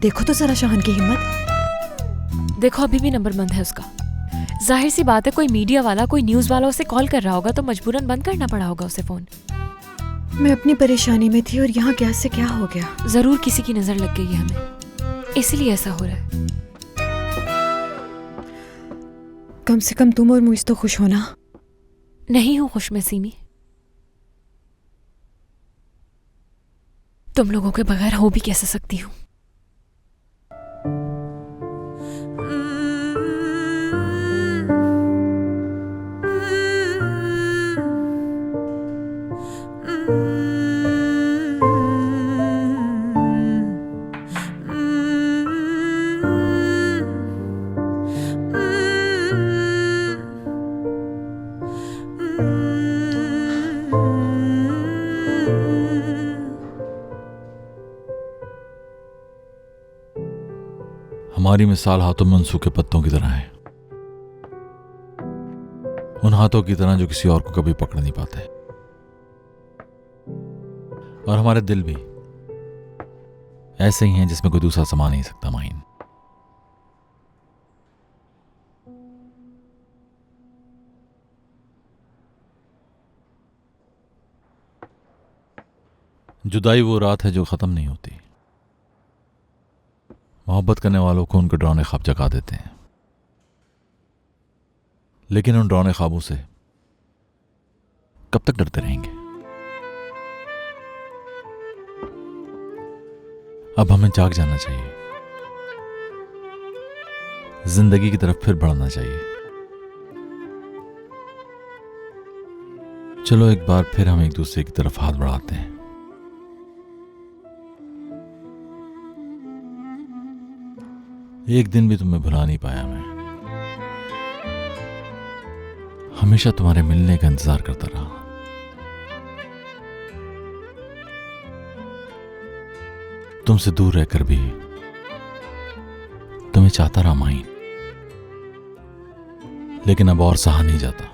देखो तो जरा शाहान की हिम्मत। देखो अभी भी नंबर बंद है उसका। जाहिर सी बात है कोई मीडिया वाला, कोई न्यूज वाला उसे कॉल कर रहा होगा तो मजबूरन बंद करना पड़ा होगा उसे फोन। मैं अपनी परेशानी में थी और यहाँ क्या से क्या हो गया। जरूर किसी की नजर लग गई है हमें, इसलिए ऐसा हो रहा है। कम से कम तुम और मुझ तो खुश होना। नहीं हूं खुश मैं सीमी, तुम लोगों के बगैर हो भी कैसे सकती हूँ। हमारी मिसाल हाथों में उन सूखे पत्तों की तरह है, उन हाथों की तरह जो किसी और को कभी पकड़ नहीं पाते। और हमारे दिल भी ऐसे ही हैं जिसमें कोई दूसरा समा नहीं सकता। माहीन, जुदाई वो रात है जो खत्म नहीं होती। मोहब्बत करने वालों को उनके डरावने ख्वाब जगा देते हैं, लेकिन उन डरावने ख्वाबों से कब तक डरते रहेंगे। अब हमें जाग जाना चाहिए, जिंदगी की तरफ फिर बढ़ना चाहिए। चलो एक बार फिर हम एक दूसरे की तरफ हाथ बढ़ाते हैं। एक दिन भी तुम्हें भुला नहीं पाया मैं, हमेशा तुम्हारे मिलने का इंतजार करता रहा। तुमसे दूर रहकर भी तुम्हें चाहता रहा माहीन, लेकिन अब और सहा नहीं जाता।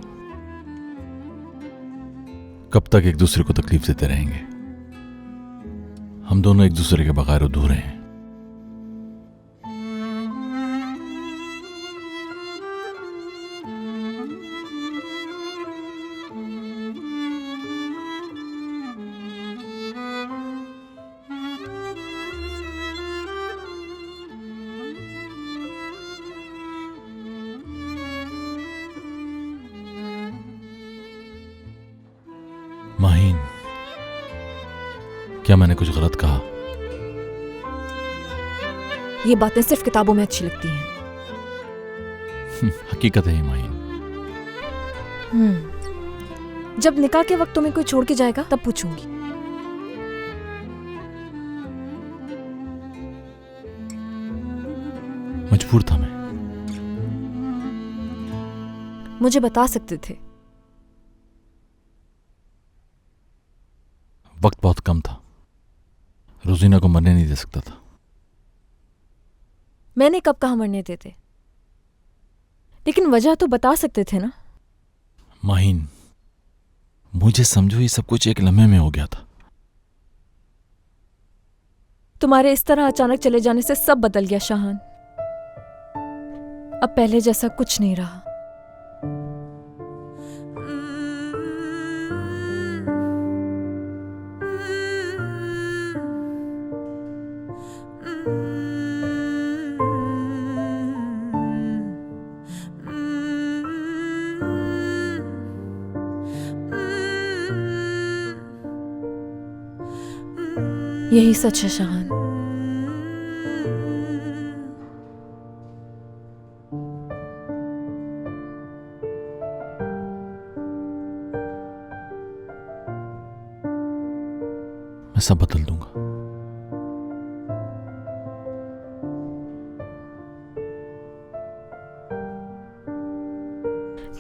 कब तक एक दूसरे को तकलीफ देते रहेंगे। हम दोनों एक दूसरे के बगैर अधूरे हैं। माहीन, क्या मैंने कुछ गलत कहा? ये बातें सिर्फ किताबों में अच्छी लगती हैं। हकीकत है ये माहीन। जब निकाह के वक्त तुम्हें कोई छोड़ के जाएगा तब पूछूंगी। मजबूर था मैं। मुझे बता सकते थे। वक्त बहुत कम था, रोजीना को मरने नहीं दे सकता था। मैंने कब कहा मरने देते, लेकिन वजह तो बता सकते थे ना। माहीन, मुझे समझो ये सब कुछ एक लम्हे में हो गया था। तुम्हारे इस तरह अचानक चले जाने से सब बदल गया शाहान। अब पहले जैसा कुछ नहीं रहा। यही सच है शाहान। मैं सब बदल दूंगा।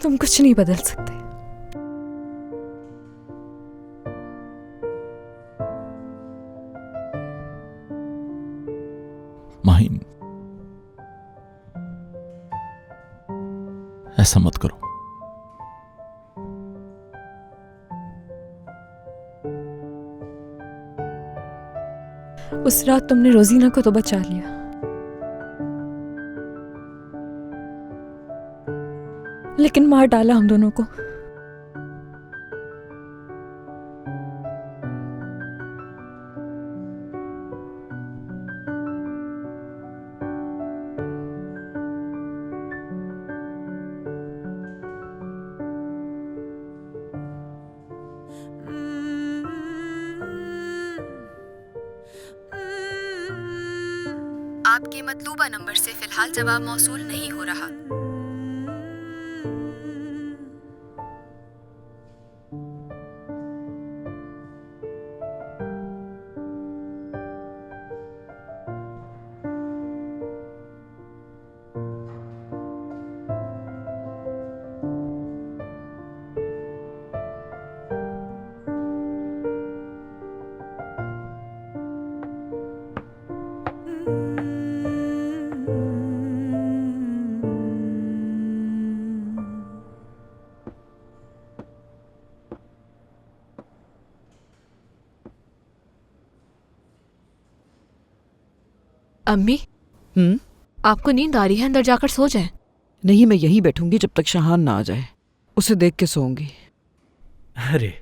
तुम कुछ नहीं बदल सकते। माहीन, ऐसा मत करो। उस रात तुमने रोजीना को तो बचा लिया, लेकिन मार डाला हम दोनों को। आपके मतलूबा नंबर से फिलहाल जवाब मौसूल नहीं हो रहा। अम्मी, आपको नींद आ रही है? अंदर जाकर सो जाएं। नहीं, मैं यहीं बैठूंगी जब तक शाहान ना आ जाए। उसे देख के सोऊंगी। अरे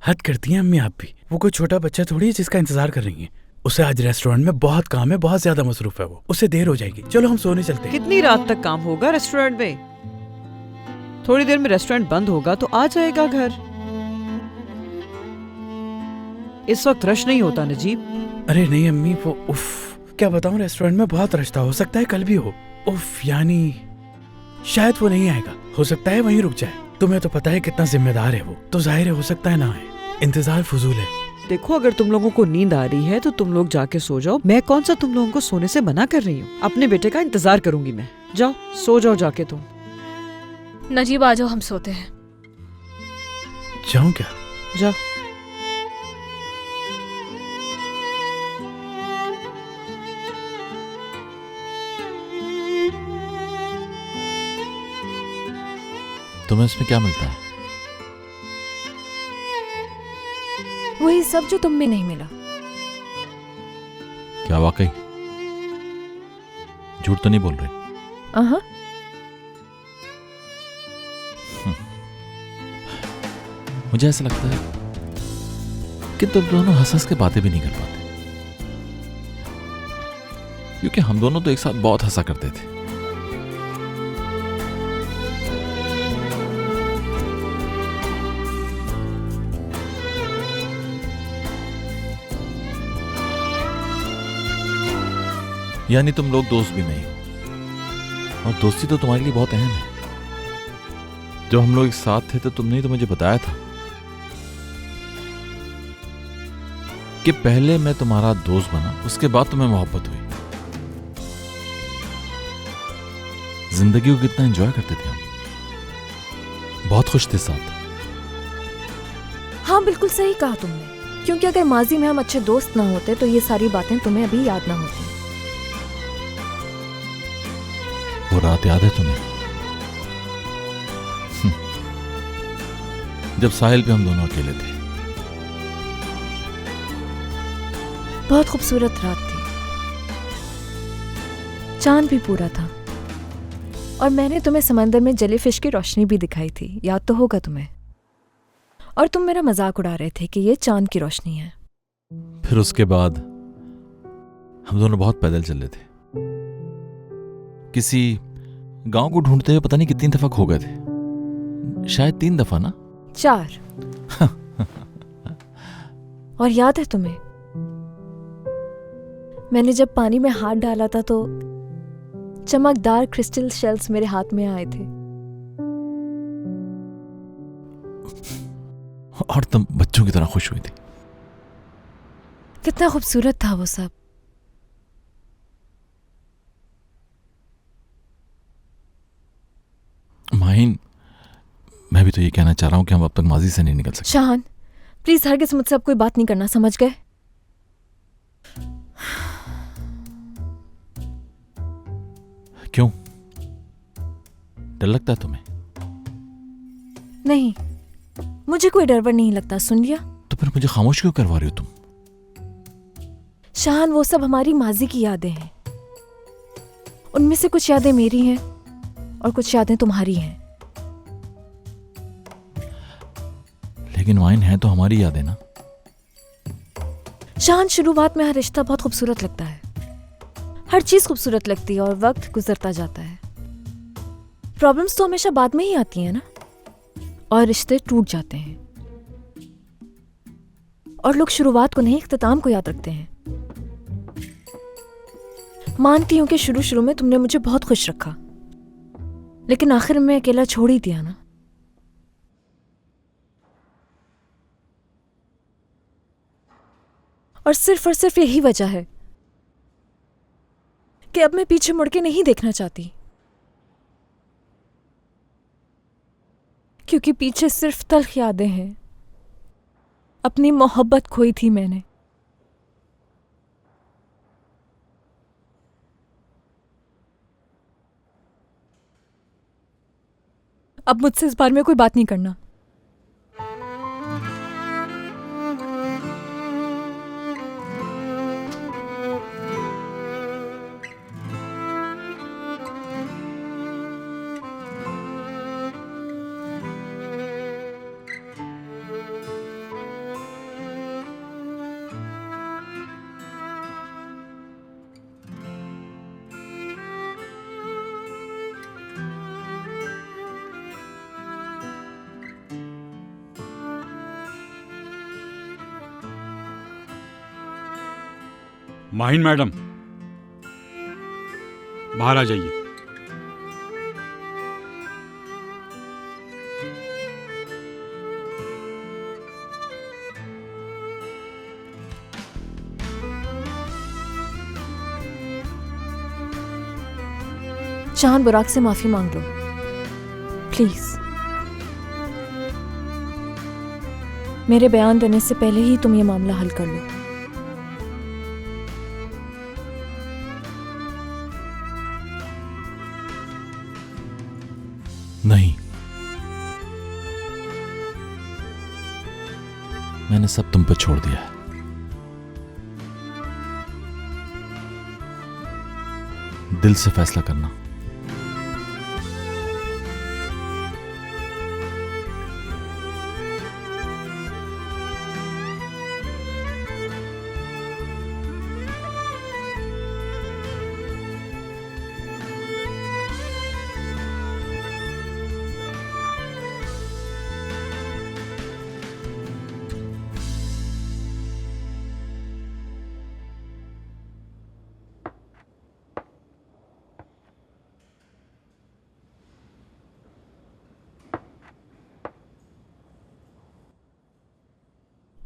हद करती हैं अम्मी आप भी। वो कोई छोटा बच्चा थोड़ी है जिसका इंतजार कर रही हैं। उसे आज रेस्टोरेंट में बहुत काम है, बहुत ज्यादा मसरूफ है वो। उसे देर हो जाएगी। चलो हम सोने चलते हैं। कितनी रात तक काम होगा रेस्टोरेंट में? थोड़ी देर में रेस्टोरेंट बंद होगा तो आ जाएगा घर। इस वक्त रश नहीं होता नजीब। अरे नहीं अम्मी, वो उफ, क्या बताऊं, रेस्टोरेंट में बहुत रश था। हो सकता है कल भी हो। उफ, यानी शायद वो नहीं आएगा। हो सकता है वहीं रुक जाए। तुम्हें तो पता है कितना जिम्मेदार है वो, तो जाहिर है हो सकता है ना आए। इंतजार फजूल है। देखो, अगर तुम लोगों को नींद आ रही है तो तुम लोग जाके सो जाओ। मैं कौन सा तुम लोगों को सोने से मना कर रही हूँ। अपने बेटे का इंतजार करूंगी मैं। जाओ सो जाओ जाके तुम। नजीब आ जाओ, हम सोते हैं। जाऊं क्या? जाओ। तुम्हें इसमें क्या मिलता है? वही सब जो तुम में नहीं मिला। क्या वाकई? झूठ तो नहीं बोल रही? आहा। मुझे ऐसा लगता है कि तुम दोनों हंस हंस के बातें भी नहीं कर पाते, क्योंकि हम दोनों तो एक साथ बहुत हंसा करते थे। यानी तुम लोग दोस्त भी नहीं हो, और दोस्ती तो तुम्हारे लिए बहुत अहम है। जब हम लोग एक साथ थे तो तुमने ही तो मुझे बताया था कि पहले मैं तुम्हारा दोस्त बना, उसके बाद तुम्हें मोहब्बत हुई। जिंदगी को कितना एंजॉय करते थे हम, बहुत खुश थे साथ। हाँ, बिल्कुल सही कहा तुमने, क्योंकि अगर माजी में हम अच्छे दोस्त ना होते तो ये सारी बातें तुम्हें अभी याद ना होती। वो रात याद है तुम्हें, जब साहिल पे हम दोनों अकेले थे? बहुत खूबसूरत रात थी, चांद भी पूरा था, और मैंने तुम्हें समंदर में जेलीफिश की रोशनी भी दिखाई थी, याद तो होगा तुम्हें। और तुम मेरा मजाक उड़ा रहे थे कि ये चांद की रोशनी है। फिर उसके बाद हम दोनों बहुत पैदल चल रहे थे, किसी गांव को ढूंढते हुए पता नहीं कितनी दफा खो गए थे, शायद 3 दफा ना? 4। और याद है तुम्हें, मैंने जब पानी में हाथ डाला था तो चमकदार क्रिस्टल शेल्स मेरे हाथ में आए थे। और तुम बच्चों की तरह खुश हुई थी। कितना खूबसूरत था वो सब। माहिन, मैं भी तो ये कहना चाह रहा हूं कि हम अब तक माजी से नहीं निकल सकते। शाहान, प्लीज हरगिज़ मुझसे अब कोई बात नहीं करना, समझ गए? क्यों, डर लगता है तुम्हें? नहीं, मुझे कोई डर वर नहीं लगता, सुन लिया? तो फिर मुझे खामोश क्यों करवा रही हो तुम? शाहान, वो सब हमारी माजी की यादें हैं। उनमें से कुछ यादें मेरी हैं और कुछ यादें तुम्हारी हैं। लेकिन वाइन है तो हमारी याद है ना। शान, शुरुआत में हर रिश्ता बहुत खूबसूरत लगता है, हर चीज खूबसूरत लगती है और वक्त गुजरता जाता है। प्रॉब्लम्स तो हमेशा बाद में ही आती हैं ना, और रिश्ते टूट जाते हैं। और लोग शुरुआत को नहीं, इख्तिताम को याद रखते हैं। मानती हूं कि शुरू शुरू में तुमने मुझे बहुत खुश रखा, लेकिन आखिर में अकेला छोड़ ही दिया ना। और सिर्फ यही वजह है कि अब मैं पीछे मुड़ के नहीं देखना चाहती, क्योंकि पीछे सिर्फ तल्ख यादें हैं। अपनी मोहब्बत खोई थी मैंने। अब मुझसे इस बारे में कोई बात नहीं करना। माहिन मैडम, बाहर आ जाइए। शान, बुराक से माफी मांग लो प्लीज। मेरे बयान देने से पहले ही तुम ये मामला हल कर लो। नहीं, मैंने सब तुम पे छोड़ दिया है। दिल से फैसला करना।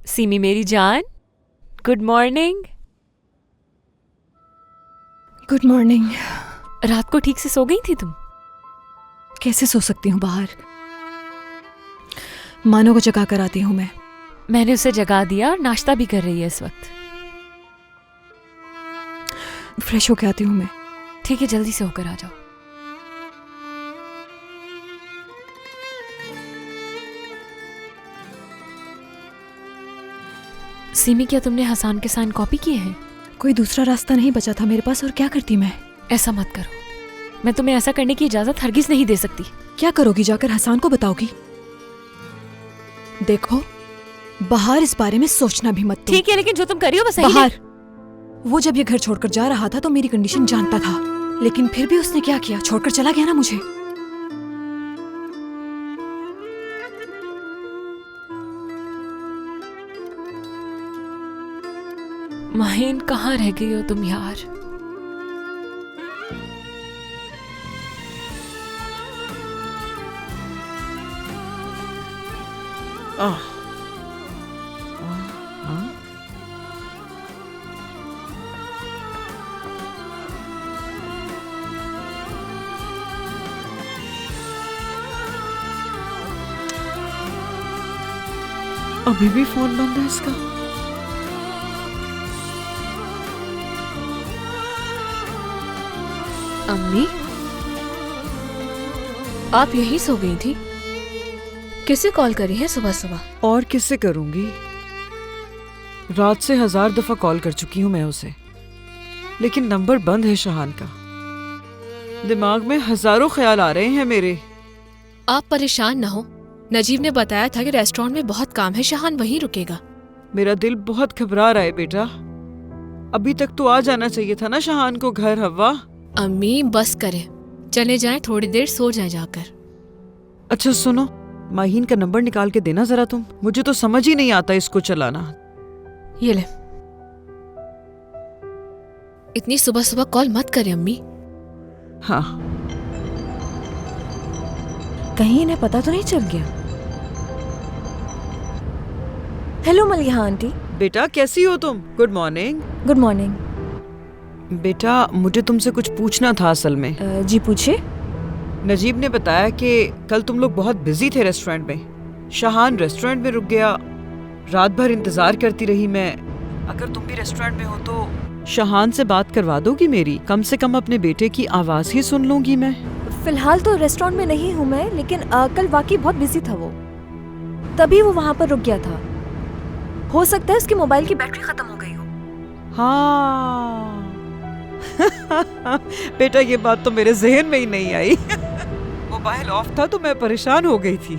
सीमी मेरी जान, गुड मॉर्निंग। Good morning. रात को ठीक से सो गई थी तुम? कैसे सो सकती हूँ बाहर? मानो को जगा कर आती हूँ मैं। मैंने उसे जगा दिया और नाश्ता भी कर रही है इस वक्त। फ्रेश होके आती हूँ मैं। ठीक है, जल्दी से होकर आ जाओ। सीमी, क्या तुमने हसान के साइन कॉपी किए हैं? कोई दूसरा रास्ता नहीं बचा था मेरे पास, और क्या करती मैं? ऐसा मत करो, मैं तुम्हें ऐसा करने की इजाजत हरगिज नहीं दे सकती। क्या करोगी? जाकर हसान को बताओगी? देखो, बाहर इस बारे में सोचना भी मत। ठीक है, लेकिन जो तुम कर रही हो वो सही बाहर नहीं। वो जब ये घर छोड़कर जा रहा था तो मेरी कंडीशन जानता था, लेकिन फिर भी उसने क्या किया? छोड़कर चला गया ना मुझे। माहिन, कहाँ रह गई हो तुम यार? अभी भी फोन बंद है इसका। अम्मी, आप यही सो गई थी? किसे कॉल करी है सुबह सुबह? और किससे करूंगी? रात से 1000 दफा कॉल कर चुकी हूं मैं उसे, लेकिन नंबर बंद है शहान का। दिमाग में हजारों ख्याल आ रहे हैं मेरे। आप परेशान ना हो, नजीब ने बताया था कि रेस्टोरेंट में बहुत काम है, शाहान वहीं रुकेगा। मेरा दिल बहुत घबरा रहा है बेटा। अभी तक तो आ जाना चाहिए था ना शाहान को घर। हवा अम्मी बस करें, चले जाएं, थोड़ी देर सो जाएं जाकर। अच्छा सुनो, माहीन का नंबर निकाल के देना जरा तुम। मुझे तो समझ ही नहीं आता इसको चलाना। ये ले। इतनी सुबह सुबह कॉल मत करें अम्मी। हाँ, कहीं इन्हें पता तो नहीं चल गया? Hello Maliha aunty. बेटा कैसी हो तुम? Good morning. Good morning. बेटा मुझे तुमसे कुछ पूछना था असल में। जी पूछिए। नजीब ने बताया कि कल तुम लोग बहुत बिजी थे रेस्टोरेंट में। शाहान रेस्टोरेंट में रुक गया, रात भर इंतजार करती रही मैं। अगर तुम भी रेस्टोरेंट में हो तो शाहान से बात करवा दोगी मेरी? कम से कम अपने बेटे की आवाज ही सुन लूंगी मैं। फिलहाल तो रेस्टोरेंट में नहीं हूँ मैं, लेकिन कल वाकई बहुत बिजी था वो, तभी वो वहाँ पर रुक गया था। हो सकता है उसके मोबाइल की बैटरी खत्म हो गई हो। हाँ बेटा ये बात तो मेरे जहन में ही नहीं आई। मोबाइल ऑफ था तो मैं परेशान हो गई थी।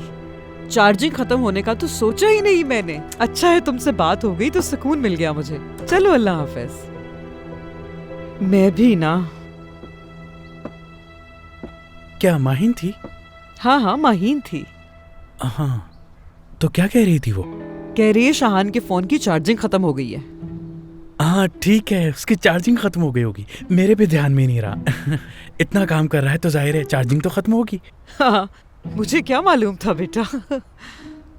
चार्जिंग खत्म होने का तो सोचा ही नहीं मैंने। अच्छा है तुमसे बात हो गई तो सुकून मिल गया मुझे। चलो अल्लाह हाफिज। मैं भी ना। क्या माहिन थी? हाँ हाँ माहीन थी। हाँ, तो क्या कह रही थी वो? कह रही है शाहान के फोन की चार्जिंग खत्म हो गई है। हाँ ठीक है, उसकी चार्जिंग खत्म हो गई होगी, मेरे भी ध्यान में नहीं रहा। इतना काम कर रहा है तो जाहिर है चार्जिंग तो खत्म होगी। हाँ, मुझे क्या मालूम था बेटा।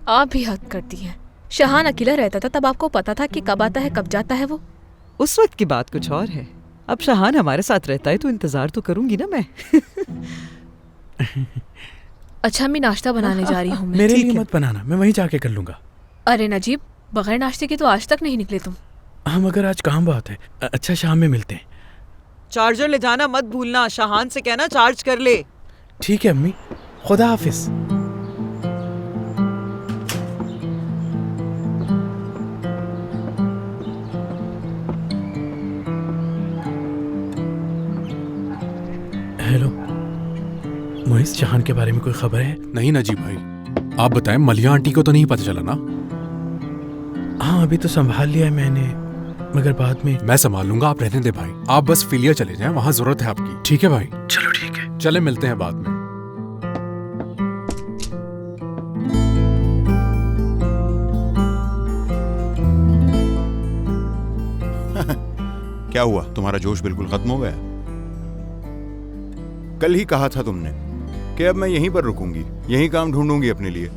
आप भी हद करती हैं। शाहान अकेला रहता था तब आपको पता था कि कब आता है कब जाता है वो। उस वक्त की बात कुछ और है। अब शाहान हमारे साथ रहता है तो इंतजार तो करूंगी ना मैं। अच्छा मैं नाश्ता बनाने जा रही हूँ। मेरे ठीक लिए है। मत बनाना, मैं वहीं जाके कर लूंगा। अरे नजीब, बगैर नाश्ते के तो आज तक नहीं निकले तुम। हम अगर आज काम बहुत है। अच्छा शाम में मिलते हैं। चार्जर ले जाना मत भूलना। शाहान से कहना चार्ज कर ले। ठीक है अम्मी, खुदा हाफिज। हेलो मोहित, शाहान के बारे में कोई खबर है? नहीं नजीब भाई, आप बताएं, मलिया आंटी को तो नहीं पता चला ना? हाँ अभी तो संभाल लिया है मैंने, मगर बाद में। मैं संभाल लूंगा, आप रहने दे भाई। आप बस फिलिया चले जाएं, वहां जरूरत है आपकी। ठीक है भाई? चलो ठीक है। चले मिलते हैं बाद में। क्या हुआ, तुम्हारा जोश बिल्कुल खत्म हो गया? कल ही कहा था तुमने कि अब मैं यहीं पर रुकूंगी, यहीं काम ढूंढूंगी अपने लिए।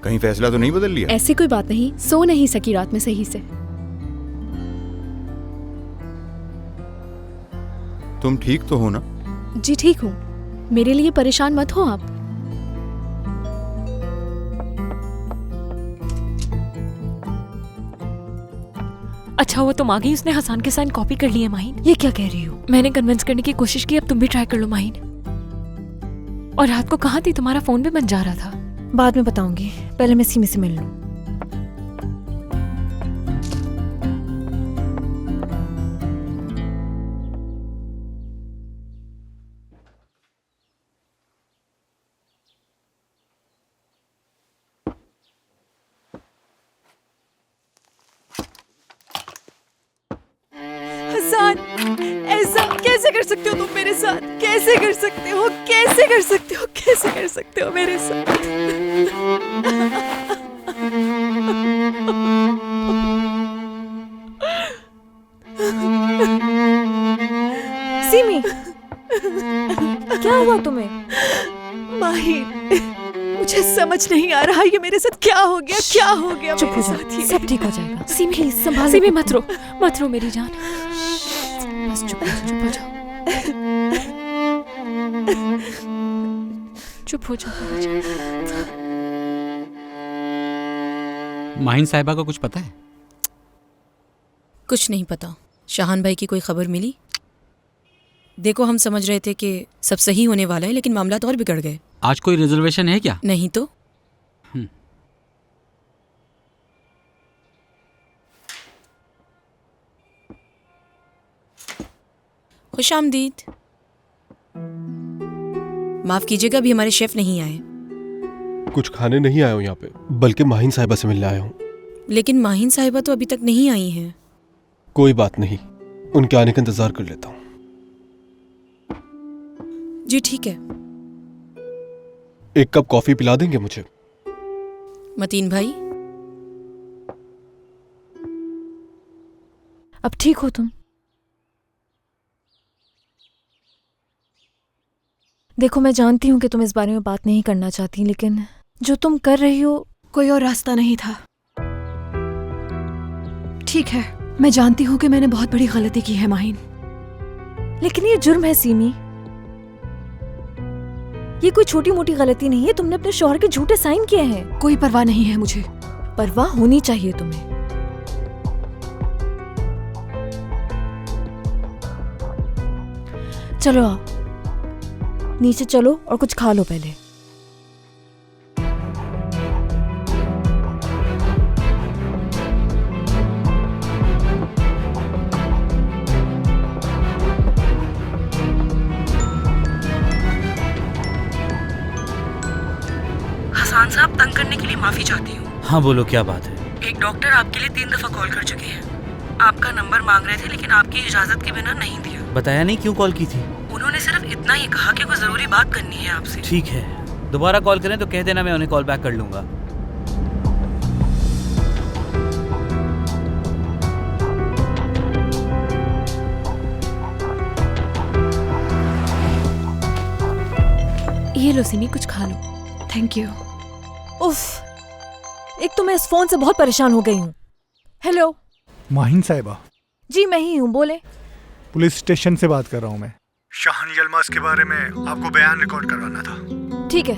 कहीं फैसला तो नहीं बदल लिया? ऐसी कोई बात नहीं, सो नहीं सकी रात में सही से। तुम ठीक तो हो ना? जी ठीक हूँ, मेरे लिए परेशान मत हो आप। अच्छा वो तुम आ गई, उसने हसान के साइन कॉपी कर लिए माहिन। ये क्या कह रही हो? मैंने कन्विंस करने की कोशिश की, अब तुम भी ट्राई कर लो माहिन। और रात को कहाँ थी? तुम्हारा फोन भी बंद जा रहा था। बाद में बताऊंगी, पहले मैं सीमी से मिल लूं। हसन, ऐसा कैसे कर सकते हो तुम मेरे साथ? कैसे कर सकते हो? कैसे कर सकते हो? कैसे कर सकते हो मेरे साथ? सीमी, क्या हुआ तुम्हें? माहिर, मुझे समझ नहीं आ रहा ये मेरे साथ क्या हो गया। क्या हो गया चुप हो मेरे जाओ, साथ ये? सब ठीक हो जाएगा। सीमी प्लीज संभालो। सीमी मत रो मेरी जान। बस चुप हो जाओ। चुप हो जाओ। माहिन साहिबा को कुछ पता है? कुछ नहीं पता। शाहान भाई की कोई खबर मिली? देखो हम समझ रहे थे कि सब सही होने वाला है, लेकिन मामला तो और बिगड़ गए। आज कोई रिजर्वेशन है क्या? नहीं तो। खुश आमदीद। माफ कीजिएगा, अभी हमारे शेफ नहीं आए। कुछ खाने नहीं आया हूँ यहाँ पे, बल्कि माहिन साहिबा से मिलने आया हूँ। लेकिन माहिन साहिबा तो अभी तक नहीं आई हैं। कोई बात नहीं, उनके आने का इंतजार कर लेता हूँ। जी ठीक है। एक कप कॉफी पिला देंगे मुझे? मतीन भाई, अब ठीक हो तुम? देखो, मैं जानती हूँ कि तुम इस बारे में बात नहीं करना चाहती, लेकिन जो तुम कर रही हो, कोई और रास्ता नहीं था। ठीक है, मैं जानती हूँ कि मैंने बहुत बड़ी गलती की है माहिन, लेकिन ये जुर्म है सीमी। ये कोई छोटी मोटी गलती नहीं है। तुमने अपने शौहर के झूठे साइन किए हैं। कोई परवाह नहीं है मुझे। परवाह होनी चाहिए तुम्हें। चलो आओ, नीचे चलो और कुछ खा लो पहले। हसान साहब, तंग करने के लिए माफी चाहती हूँ। हाँ बोलो, क्या बात है? एक डॉक्टर आपके लिए 3 दफा कॉल कर चुके हैं। आपका नंबर मांग रहे थे, लेकिन आपकी इजाजत के बिना नहीं दिया। बताया नहीं क्यों कॉल की थी? उन्होंने सिर्फ इतना ही कहा कि कोई जरूरी बात करनी है आपसे। ठीक है, दोबारा कॉल करें तो कह देना, मैं उन्हें कॉल बैक कर लूंगा। ये लो सिमी, कुछ खा लो। Thank you. उफ, एक तो मैं इस फोन से बहुत परेशान हो गई हूँ। हेलो माहिन साहिबा? जी मैं ही हूँ, बोले। पुलिस स्टेशन से बात कर रहा हूँ मैं। शाहान यलमास के बारे में आपको बयान रिकॉर्ड करवाना था। ठीक है,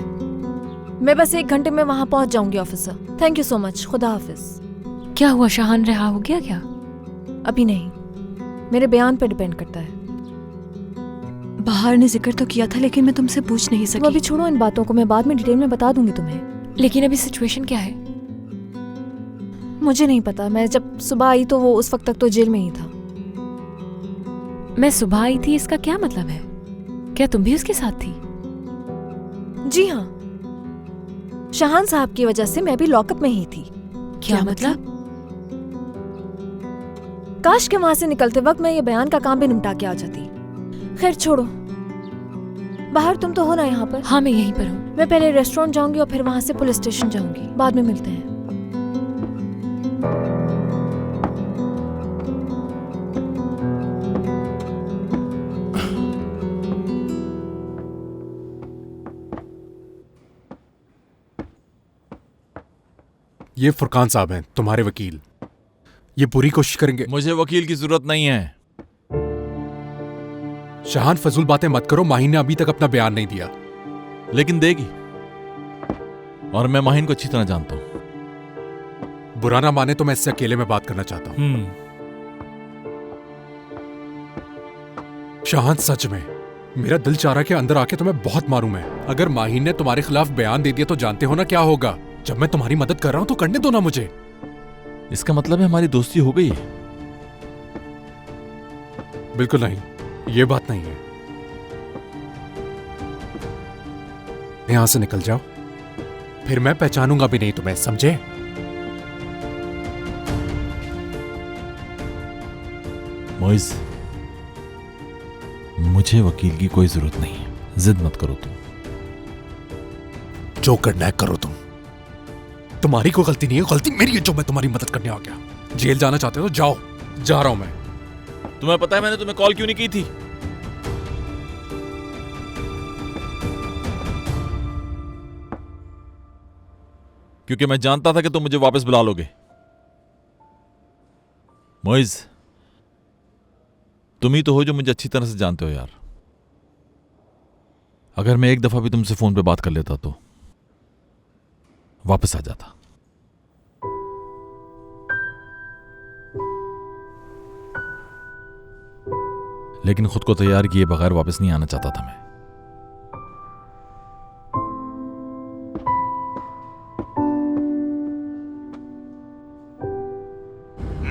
मैं बस 1 घंटे में वहाँ पहुँच जाऊंगी officer. Thank you so much, खुदा हाफिज। क्या हुआ, शाहान रहा हो गया क्या? अभी नहीं, मेरे बयान पर डिपेंड करता है। बाहर ने जिक्र तो किया था, लेकिन मैं तुमसे पूछ नहीं तुम सकी। अभी छोड़ो इन बातों को, मैं बाद में डिटेल में बता दूंगी तुम्हें। लेकिन अभी सिचुएशन क्या है? मुझे नहीं पता। मैं जब सुबह आई तो वो उस वक्त तक तो जेल में ही था। मैं सुबह आई थी, इसका क्या मतलब है? क्या तुम भी उसके साथ थी? जी हाँ, शाहान साहब की वजह से मैं भी लॉकअप में ही थी। क्या मतलब? काश के वहां से निकलते वक्त मैं ये बयान का काम भी निपटा के आ जाती। खैर छोड़ो, बाहर तुम तो हो ना यहाँ पर? हाँ, मैं यहीं पर हूँ। मैं पहले रेस्टोरेंट जाऊंगी और फिर वहां से पुलिस स्टेशन जाऊंगी। बाद में मिलते हैं। ये फुरकान साहब हैं, तुम्हारे वकील। ये पूरी कोशिश करेंगे। मुझे वकील की जरूरत नहीं है। शाहान, फजूल बातें मत करो। माहिन ने अभी तक अपना बयान नहीं दिया। लेकिन देगी, और मैं माहिन को अच्छी तरह जानता हूं। बुरा ना माने तो मैं इससे अकेले में बात करना चाहता हूं। शाहान, सच में मेरा दिल चाह रहा कि अंदर आके तुम्हें बहुत मारूं मैं। अगर माहिन ने तुम्हारे खिलाफ बयान दे दिया तो जानते हो ना क्या होगा। जब मैं तुम्हारी मदद कर रहा हूं तो करने दो ना मुझे। इसका मतलब है हमारी दोस्ती हो गई है? बिल्कुल नहीं, ये बात नहीं है। यहां से निकल जाओ, फिर मैं पहचानूंगा भी नहीं तुम्हें, समझे? मोइज, मुझे वकील की कोई जरूरत नहीं है। जिद मत करो तुम। जो करना है करो तुम। तुम्हारी कोई गलती नहीं है, गलती मेरी है जो मैं तुम्हारी मदद करने आ गया। जेल जाना चाहते हो तो जाओ, जा रहा हूं मैं। तुम्हें पता है मैंने तुम्हें कॉल क्यों नहीं की थी? क्योंकि मैं जानता था कि तुम मुझे वापस बुला लोगे। मोइज, तुम ही तो हो जो मुझे अच्छी तरह से जानते हो यार। अगर मैं एक दफा भी तुमसे फोन पे बात कर लेता तो वापस आ जाता। लेकिन खुद को तैयार किए बगैर वापस नहीं आना चाहता था मैं।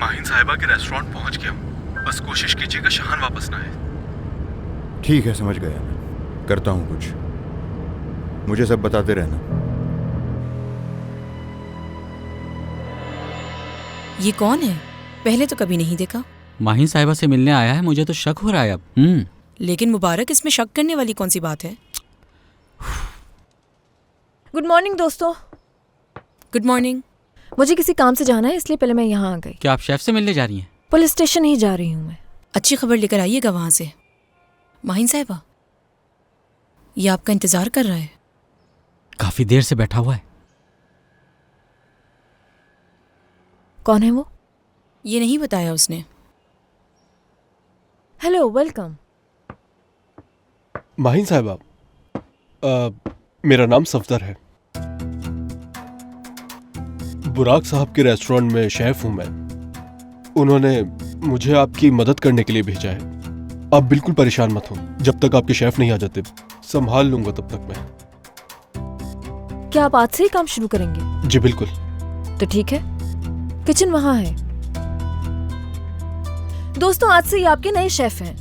माहिन साहिबा के रेस्टोरेंट पहुंच गया हूं। बस कोशिश कीजिएगा शाहान वापस ना आए। ठीक है, समझ गया मैं। करता हूं कुछ। मुझे सब बताते रहना। ये कौन है? पहले तो कभी नहीं देखा। माहिन साहिबा से मिलने आया है, मुझे तो शक हो रहा है अब। लेकिन मुबारक, इसमें शक करने वाली कौन सी बात है? गुड मॉर्निंग दोस्तों। Good morning. मुझे किसी काम से जाना है, इसलिए पहले मैं यहाँ आ गई। क्या आप शेफ से मिलने जा रही हैं? पुलिस स्टेशन ही जा रही हूँ मैं। अच्छी खबर लेकर आइएगा वहां से। माहिन साहिबा, ये आपका इंतजार कर रहा है। काफी देर से बैठा हुआ है। कौन है वो? ये नहीं बताया उसने। Hello, welcome. माहिन साहिबा, मेरा नाम सफदर है। बुराक साहब के रेस्टोरेंट में शेफ हूं मैं। उन्होंने मुझे आपकी मदद करने के लिए भेजा है। आप बिल्कुल परेशान मत हो, जब तक आपके शेफ नहीं आ जाते संभाल लूंगा तब तक मैं। क्या आप आज से ही काम शुरू करेंगे? जी बिल्कुल। तो ठीक है, किचन वहां है। दोस्तों, आज से ये आपके नए शेफ हैं।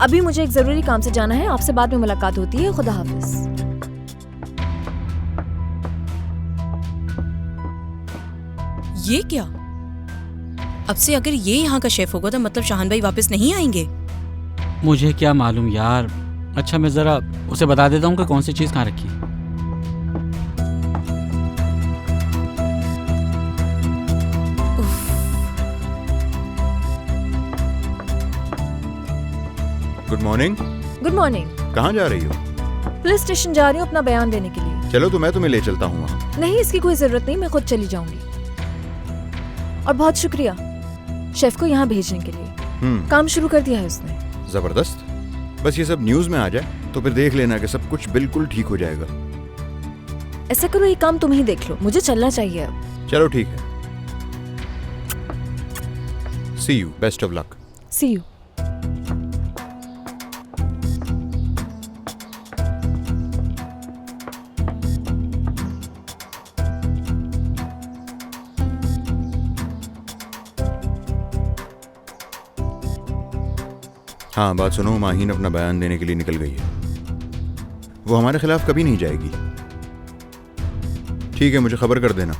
अभी मुझे एक जरूरी काम से जाना है, आपसे बाद में मुलाकात होती है। खुदा हाफिज। ये क्या? अब से अगर ये यहाँ का शेफ होगा तो मतलब शाहान भाई वापस नहीं आएंगे। मुझे क्या मालूम यार। अच्छा, मैं जरा उसे बता देता हूँ कि कौन सी चीज कहाँ रखी है। Good morning. Good morning. कहाँ जा रही हो? पुलिस स्टेशन जा रही हूँ अपना बयान देने के लिए। चलो तो मैं तुम्हें ले चलता हूँ वहाँ। नहीं, इसकी कोई जरूरत नहीं, मैं खुद चली जाऊंगी। और बहुत शुक्रिया शेफ को यहाँ भेजने के लिए। काम शुरू कर दिया है उसने। जबरदस्त। बस ये सब न्यूज में आ जाए तो फिर देख लेना कि सब कुछ बिल्कुल ठीक हो जाएगा। ऐसा करो, ये काम तुम ही देख लो, मुझे चलना चाहिए अब। चलो ठीक है। See you, best of luck. See you. हाँ, बात सुनो, माहीन अपना बयान देने के लिए निकल गई है। वो हमारे खिलाफ कभी नहीं जाएगी। ठीक है, मुझे खबर कर देना।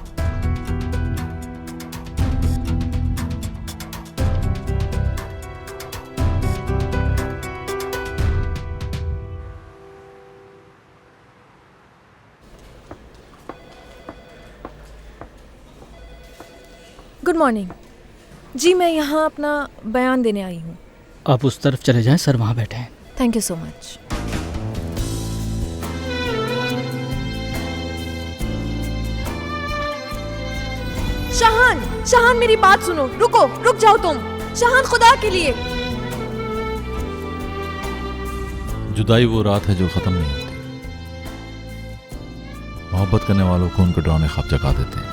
गुड मॉर्निंग जी, मैं यहाँ अपना बयान देने आई हूँ। आप उस तरफ चले जाएं, सर वहां बैठे हैं। Thank you so much. Shahan, Shahan मेरी बात सुनो। रुको, रुक जाओ तुम। शाहान, खुदा के लिए। जुदाई वो रात है जो खत्म नहीं होती। मोहब्बत करने वालों को उनके डरावने ख्वाब जगा देते हैं,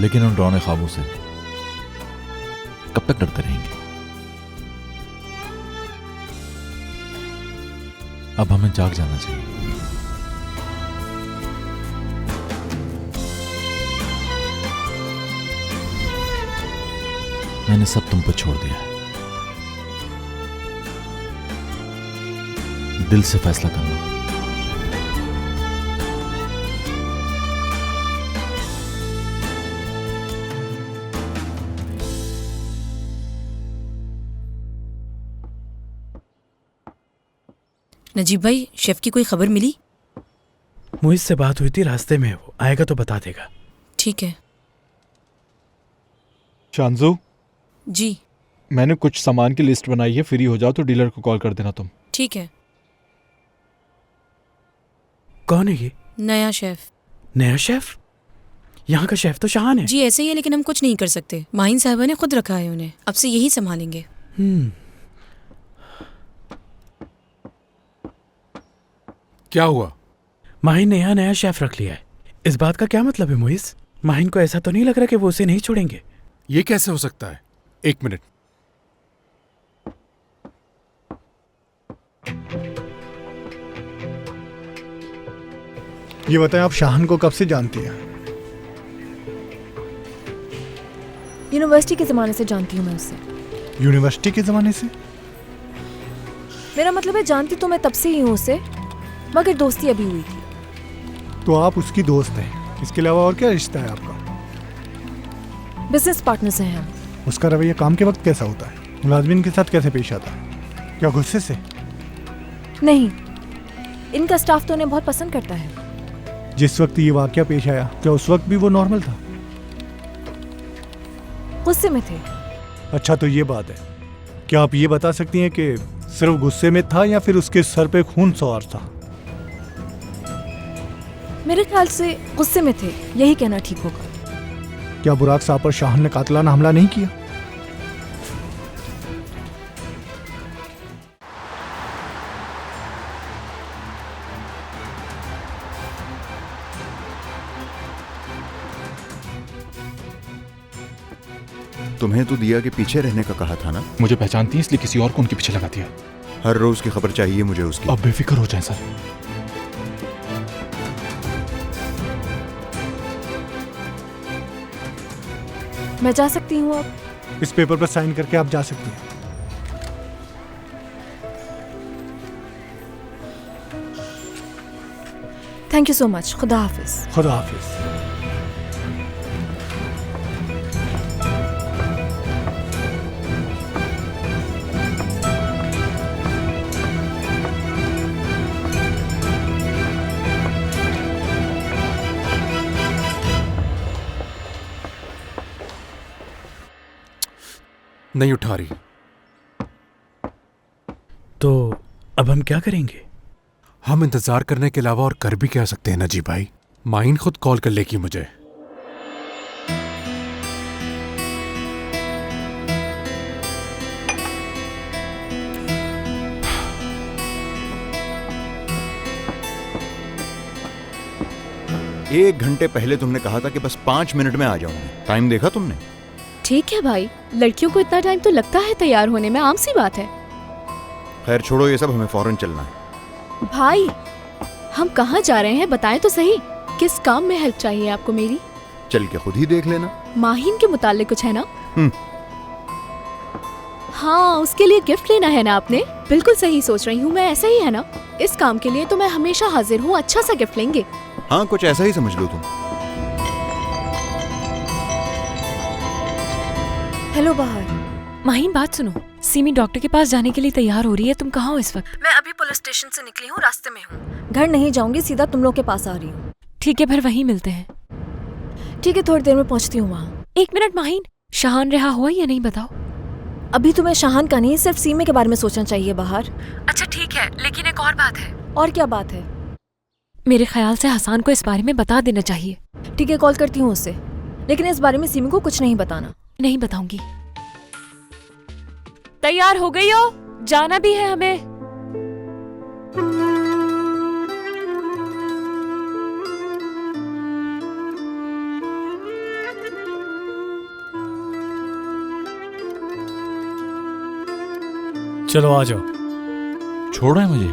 लेकिन उन डरावने ख्वाबों से कब तक डरते रहेंगे? अब हमें जाग जाना चाहिए। मैंने सब तुम पर छोड़ दिया है। दिल से फैसला करना। नजीब भाई, शेफ की कोई खबर मिली? मुझ से बात हुई थी, रास्ते में वो आएगा तो बता देगा। ठीक है। शांजू जी। मैंने कुछ सामान की लिस्ट बनाई है, फ्री हो जाओ तो डीलर को कॉल कर देना तुम। ठीक है। कौन है ये? नया शेफ। नया शेफ? यहाँ का शेफ तो शाहान है। जी ऐसे ही है, लेकिन हम कुछ नहीं कर सकते। माहिन साहिबा ने खुद रखा है उन्हें, अब से यही संभालेंगे। क्या हुआ? माहिन ने यहाँ नया शेफ रख लिया है। इस बात का क्या मतलब है मोइस? माहिन को ऐसा तो नहीं लग रहा कि वो उसे नहीं छोड़ेंगे? ये कैसे हो सकता है? एक मिनट। ये बताएं, आप शाहान को कब से जानती हैं? यूनिवर्सिटी के ज़माने से जानती हूँ मैं उसे। यूनिवर्सिटी के ज़माने से? मेरा मतलब है जानती तो मैं तब से ही हूँ उसे, मगर दोस्ती अभी हुई थी। तो आप उसकी दोस्त हैं, इसके अलावा और क्या रिश्ता है आपका? बिजनेस पार्टनर्स हैं हम। उसका रवैया काम के वक्त कैसा होता है? मुलाजमिन के साथ कैसे पेश आता है? क्या गुस्से से? नहीं, इनका स्टाफ तो उन्हें बहुत पसंद करता है। जिस वक्त ये वाकया पेश आया, क्या उस वक्त भी वो नॉर्मल था? गुस्से में थे। अच्छा, तो ये बात है। क्या आप ये बता सकती हैं कि सिर्फ गुस्से में था या फिर उसके सर पे खून सवार था? मेरे ख्याल से गुस्से में थे, यही कहना ठीक होगा। क्या बुराक साहब पर शाहन ने कातिलाना हमला नहीं किया? तुम्हें तो दिया के पीछे रहने का कहा था ना? मुझे पहचानती है, इसलिए किसी और को उनके पीछे लगा दिया। हर रोज की खबर चाहिए मुझे उसकी। अब बेफिक्र हो जाए सर। मैं जा सकती हूँ अब? इस पेपर पर साइन करके आप जा सकती हैं। Thank you so much. खुदा हाफिज। खुदा हाफिज। नहीं उठा रही। तो अब हम क्या करेंगे? हम इंतजार करने के अलावा और कर भी क्या सकते हैं नजीब भाई? माइन खुद कॉल कर लेगी मुझे। एक घंटे पहले तुमने कहा था कि बस 5 मिनट में आ जाऊंगी। टाइम देखा तुमने? ठीक है भाई, लड़कियों को इतना टाइम तो लगता है तैयार होने में, आम सी बात है। खैर छोड़ो ये सब, हमें फौरन चलना है। भाई हम कहाँ जा रहे हैं बताएं तो सही। किस काम में हेल्प चाहिए आपको मेरी? चल के खुद ही देख लेना। माहिन के मुताल्लिक कुछ है ना? हम्म। हाँ, उसके लिए गिफ्ट लेना है ना आपने? बिल्कुल सही सोच रही हूँ मैं, ऐसा ही है ना? इस काम के लिए तो मैं हमेशा हाजिर हूँ। अच्छा सा गिफ्ट लेंगे। हाँ, कुछ ऐसा ही समझ लो तुम। हेलो बाहर। माहिन बात सुनो, सीमी डॉक्टर के पास जाने के लिए तैयार हो रही है। तुम कहाँ हो इस वक्त? मैं अभी पुलिस स्टेशन से निकली हूँ, रास्ते में हूँ। घर नहीं जाऊंगी, सीधा तुम लोग के पास आ रही हूँ। ठीक है, फिर वहीं मिलते हैं। ठीक है, थोड़ी देर में पहुँचती हूँ वहाँ। 1 मिनट माहिन, शाहान रहा हुआ या नहीं बताओ? अभी तुम्हें शाहान का नहीं, सिर्फ सीमे के बारे में सोचना चाहिए बाहर। अच्छा ठीक है, लेकिन एक और बात है। और क्या बात है? मेरे ख्याल से हसान को इस बारे में बता देना चाहिए। ठीक है, कॉल करती हूँ उससे, लेकिन इस बारे में सीमी को कुछ नहीं बताना। नहीं बताऊंगी। तैयार हो गई हो? जाना भी है हमें। चलो आ जाओ। छोड़ो है मुझे।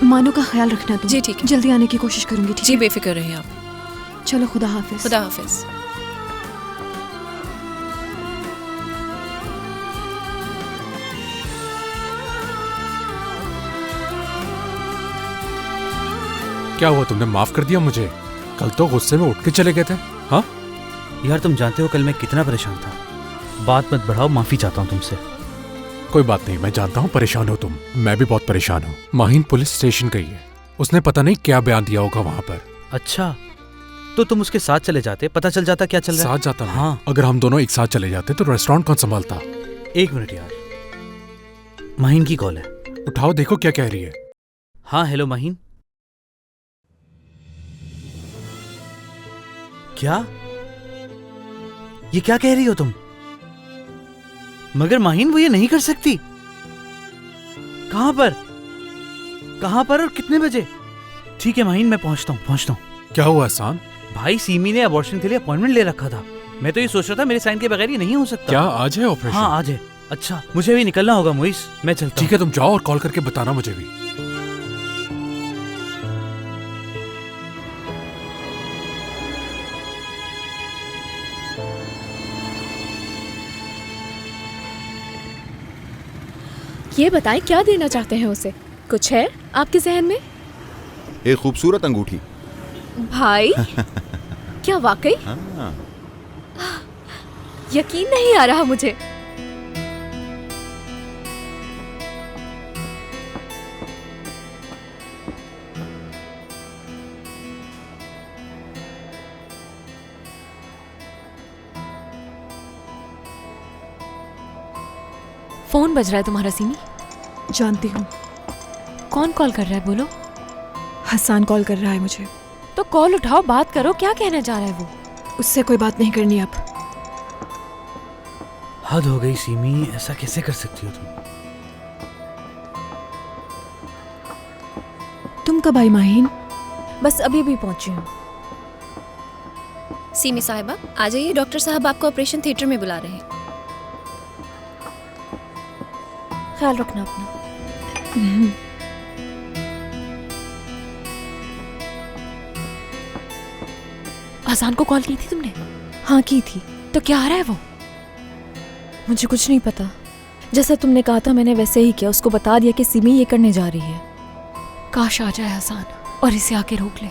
मानो का ख्याल रखना तुम। जी ठीक है। जल्दी आने की कोशिश करूंगी। जी बेफिक्र रहे आप। चलो, खुदा हाफिज। खुदा हाफिज। क्या हुआ, तुमने माफ कर दिया मुझे? कल तो गुस्से में उठ के चले गए थे। हाँ यार, तुम जानते हो कल मैं कितना परेशान था। बात मत बढ़ाओ, माफी चाहता हूँ तुमसे। कोई बात नहीं, मैं जानता हूँ परेशान हो तुम। मैं भी बहुत परेशान हूँ। माहिन पुलिस स्टेशन गई है, उसने पता नहीं क्या बयान दिया होगा वहाँ पर। अच्छा, तो तुम उसके साथ चले जाते, पता चल जाता क्या चल रहा है। साथ जाता मैं। हाँ। अगर हम दोनों एक साथ चले जाते तो रेस्टोरेंट कौन संभालता? 1 मिनट यार, माहिन की कॉल है। उठाओ, देखो क्या कह रही है। हाँ हेलो माहिन। क्या? ये क्या कह रही हो तुम? मगर माहिन वो ये नहीं कर सकती। कहां पर? कहां पर और कितने बजे? ठीक है माहिन, मैं पहुंचता हूं। क्या हुआ एहसान? भाई सीमी ने अबॉर्शन के लिए अपॉइंटमेंट ले रखा था। मैं तो ये सोच रहा था मेरे साइन के बगैर ये नहीं हो सकता। क्या आज है ऑपरेशन? हाँ आज है। अच्छा, मुझे भी निकलना होगा मोइस, मैं चलता हूं। ठीक है, तुम जाओ और कॉल करके बताना मुझे भी। ये बताएं क्या देना चाहते हैं उसे? कुछ है आपके जहन में? एक खूबसूरत अंगूठी। भाई क्या वाकई? हाँ। यकीन नहीं आ रहा मुझे। फोन बज रहा है तुम्हारा सीमी? जानती हूँ। कौन कॉल कर रहा है बोलो? हसन कॉल कर रहा है मुझे। तो कॉल उठाओ, बात करो, क्या कहना चाह रहा है वो? उससे कोई बात नहीं करनी अब। हद हो गई सीमी, ऐसा कैसे कर सकती हो तुम? तुम कब आई माहीन? बस अभी भी पहुंची हूँ। सीमी साहिबा आ जाइए, डॉक्टर साहब आपको ऑपरेशन थिएटर में बुला रहे हैं। ख्याल रखना अपना। हसन को कॉल की थी तुमने? हाँ की थी। तो क्या आ रहा है वो? मुझे कुछ नहीं पता। जैसा तुमने कहा था मैंने वैसे ही किया। उसको बता दिया कि सिमी ये करने जा रही है। काश आ जाए हसन और इसे आके रोक ले।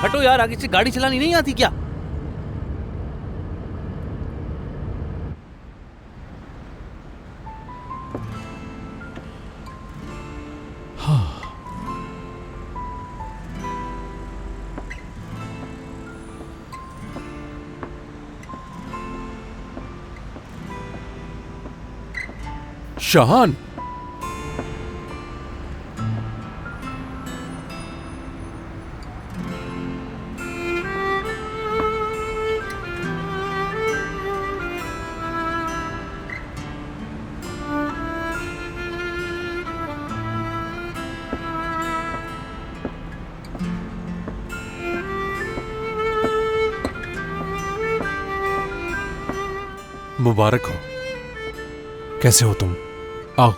हटो यार, आगे से गाड़ी चलानी नहीं आती क्या? शाहान, मुबारक हो। कैसे हो तुम? आओ।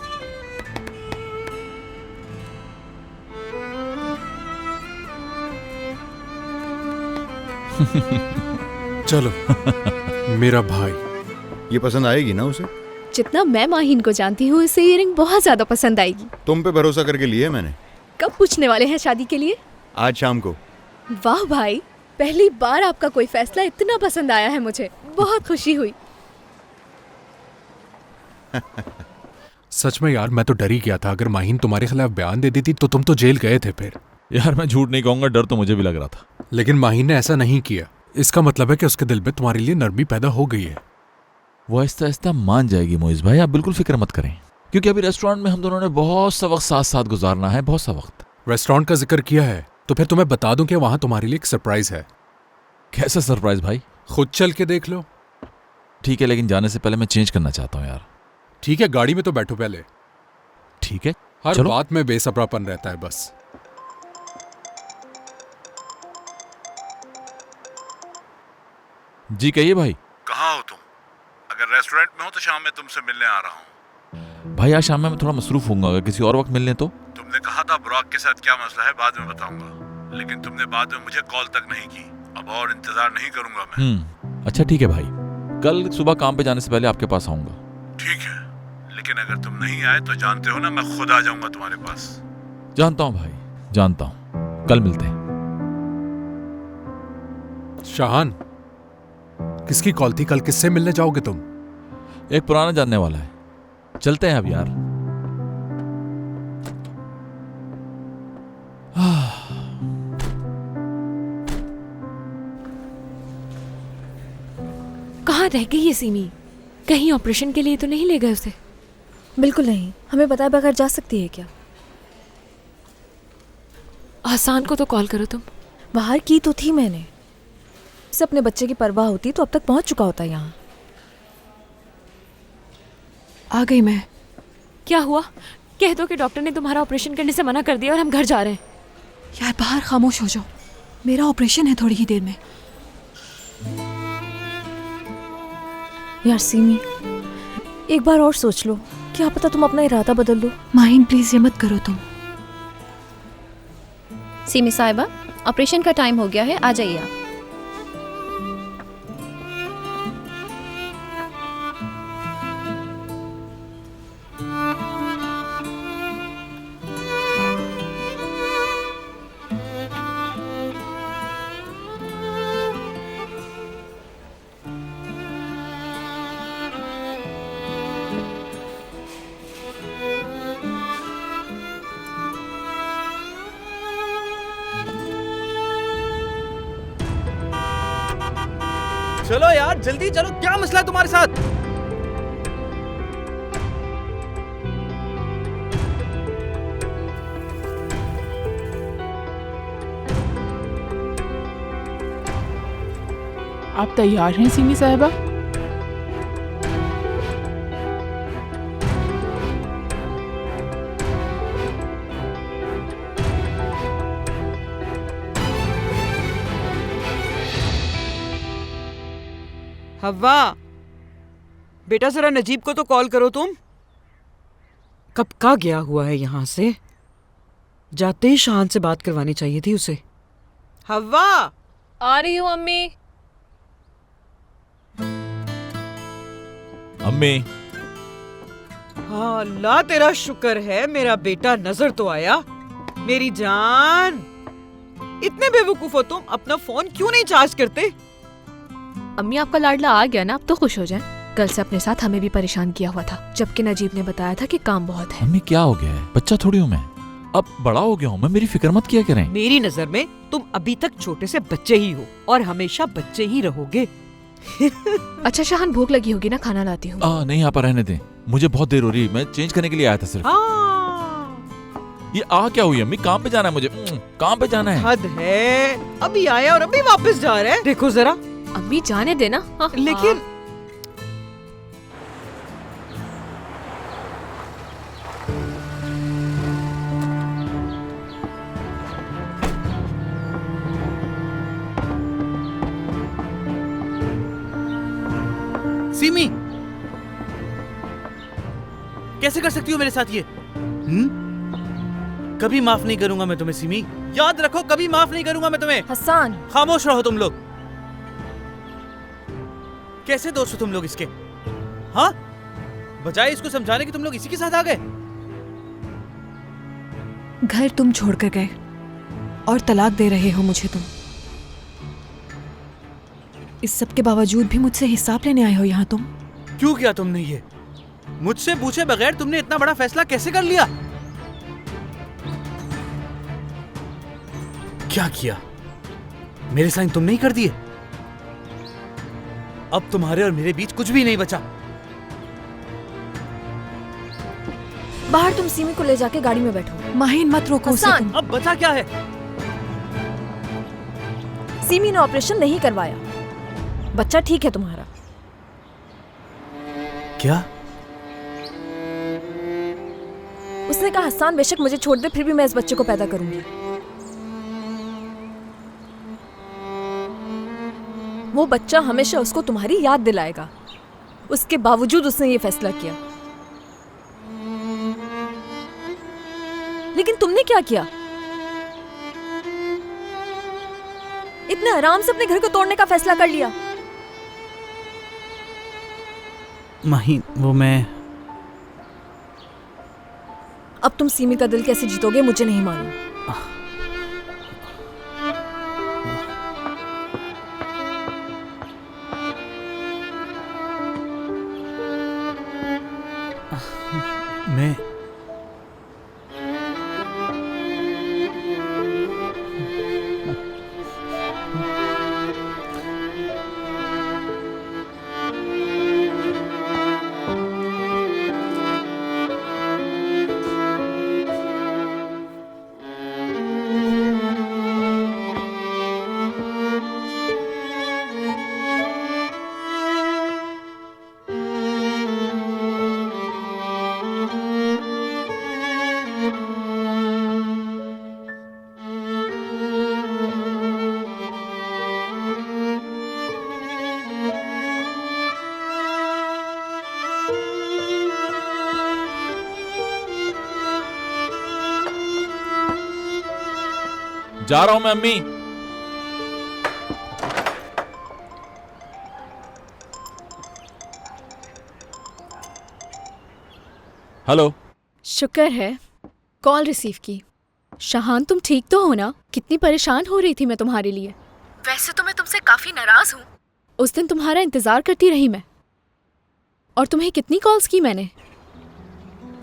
चलो मेरा भाई। ये पसंद आएगी ना उसे? जितना मैं माहीन को जानती हूँ इसे ये रिंग बहुत ज्यादा पसंद आएगी। तुम पे भरोसा करके लिए मैंने। कब पूछने वाले हैं शादी के लिए? आज शाम को। वाह भाई, पहली बार आपका कोई फैसला इतना पसंद आया है मुझे। बहुत खुशी हुई। सच में यार, मैं तो डर ही गया था। अगर माहीन तुम्हारे खिलाफ बयान दे देती तो तुम तो जेल गए थे फिर। यार मैं झूठ नहीं कहूंगा, डर तो मुझे भी लग रहा था। लेकिन माहीन ने ऐसा नहीं किया। इसका मतलब है कि उसके दिल में तुम्हारे लिए नरमी पैदा हो गई है। वो आहिस्ता आहिस्ता मान जाएगी मोइज भाई, आप बिल्कुल फिक्र मत करें। क्योंकि अभी रेस्टोरेंट में हम दोनों ने बहुत सा वक्त साथ साथ गुजारना है, बहुत सा वक्त। रेस्टोरेंट का जिक्र किया है तो फिर तुम्हें बता दूं कि वहां तुम्हारे लिए एक सरप्राइज है। कैसा सरप्राइज भाई? खुद चल के देख लो। ठीक है, लेकिन जाने से पहले मैं चेंज करना चाहता हूँ यार। ठीक है, गाड़ी में तो बैठो पहले। ठीक है, हर चलो। बात में बेसब्रापन रहता है बस। जी कहिए भाई। कहाँ हो तुम? अगर रेस्टोरेंट में हो तो शाम में तुमसे मिलने आ रहा हूँ। भाई आज शाम में मैं थोड़ा मसरूफ हूँगा, अगर किसी और वक्त मिलने तो। तुमने कहा था बुराक के साथ क्या मसला है बाद में बताऊंगा, लेकिन तुमने बाद में मुझे कॉल तक नहीं की। अब और इंतजार नहीं करूंगा मैं। अच्छा ठीक है भाई, कल सुबह काम पे जाने से पहले आपके पास आऊंगा। ठीक है, लेकिन अगर तुम नहीं आए तो जानते हो ना मैं खुद आ जाऊंगा तुम्हारे पास। जानता हूँ भाई, जानता हूँ। कल मिलते हैं। शाहान, किसकी कॉल थी? कल किससे मिलने जाओगे तुम? एक पुराना जानने वाला है। चलते हैं अब यार। कहाँ रह गई ये सीमी? कहीं ऑपरेशन के लिए तो नहीं ले गए उसे? बिल्कुल नहीं, हमें बताए बगैर जा सकती है क्या? हसन को तो कॉल करो तुम। बाहर की तो थी मैंने। से अपने बच्चे की परवाह होती तो अब तक पहुंच चुका होता यहाँ। आ गई मैं। क्या हुआ? कह दो कि डॉक्टर ने तुम्हारा ऑपरेशन करने से मना कर दिया और हम घर जा रहे हैं। यार बाहर खामोश हो जाओ, मेरा ऑपरेशन है थोड़ी ही देर में। यार सीमी, एक बार और सोच लो, क्या पता तुम अपना इरादा बदल लो। माहीन प्लीज ये मत करो तुम। सीमी साहिबा, ऑपरेशन का टाइम हो गया है, आ जाइए आप। चलो यार जल्दी चलो, क्या मसला है तुम्हारे साथ? आप तैयार हैं सीमी साहिबा? हव्वा, बेटा जरा नजीब को तो कॉल करो तुम। कब का गया हुआ है यहाँ से? जाते ही शान से बात करवानी चाहिए थी उसे। हव्वा, आ रही हूँ अम्मी। अम्मी। हाँ, अल्लाह तेरा शुक्र है मेरा बेटा नजर तो आया। मेरी जान, इतने बेवकूफ हो तुम, अपना फोन क्यों नहीं चार्ज करते? अम्मी आपका लाडला आ गया ना, अब तो खुश हो जाएं। कल से अपने साथ हमें भी परेशान किया हुआ था, जबकि नजीब ने बताया था कि काम बहुत है। अम्मी क्या हो गया है? बच्चा थोड़ी हूँ मैं, अब बड़ा हो गया हूँ मैं, मेरी फिक्र मत किया करें। मेरी नजर में तुम अभी तक छोटे से बच्चे ही हो और हमेशा बच्चे ही रहोगे। अच्छा शाहान, भूख लगी होगी ना, खाना लाती हूँ। नहीं यहाँ पर रहने दे, मुझे बहुत देर हो रही है, मैं चेंज करने के लिए आया था सिर्फ। ये क्या हुई अम्मी? काम पे जाना है मुझे, काम पे जाना है। हद है, अभी आया और अभी वापस जा रहा है। देखो जरा। अम्मी जाने देना। लेकिन सिमी, कैसे कर सकती हो मेरे साथ ये? कभी माफ नहीं करूंगा मैं तुम्हें सिमी, याद रखो, कभी माफ नहीं करूंगा मैं तुम्हें। हसन, खामोश रहो तुम लोग। कैसे दोस्त हो तुम लोग इसके? हाँ, बजाय इसको समझाने की तुम लोग इसी के साथ आ गए। घर तुम छोड़कर गए और तलाक दे रहे हो मुझे तुम। इस सब के बावजूद भी मुझसे हिसाब लेने आए हो यहाँ तुम। क्यों किया तुमने ये? मुझसे पूछे बगैर तुमने इतना बड़ा फैसला कैसे कर लिया? क्या किया? मेरे साइन तुम नहीं कर दिए? अब तुम्हारे और मेरे बीच कुछ भी नहीं बचा। बाहर तुम सीमी को ले जाके गाड़ी में बैठो। माहिन मत रोको उसे तुम। अब बचा क्या है? सीमी ने ऑपरेशन नहीं करवाया, बच्चा ठीक है तुम्हारा। क्या? उसने कहा हसन बेशक मुझे छोड़ दे, फिर भी मैं इस बच्चे को पैदा करूंगी। वो बच्चा हमेशा उसको तुम्हारी याद दिलाएगा। उसके बावजूद उसने ये फैसला किया। लेकिन तुमने क्या किया? इतने आराम से अपने घर को तोड़ने का फैसला कर लिया। माही, वो मैं... अब तुम सीमी का दिल कैसे जीतोगे मुझे नहीं मालूम। मैं... जा रहा हूं मैं अम्मी। हेलो। शुक्र है कॉल रिसीव की। शाहान, तुम ठीक तो हो ना? कितनी परेशान हो रही थी मैं तुम्हारे लिए। वैसे तो मैं तुमसे काफी नाराज हूँ। उस दिन तुम्हारा इंतजार करती रही मैं, और तुम्हें कितनी कॉल्स की मैंने।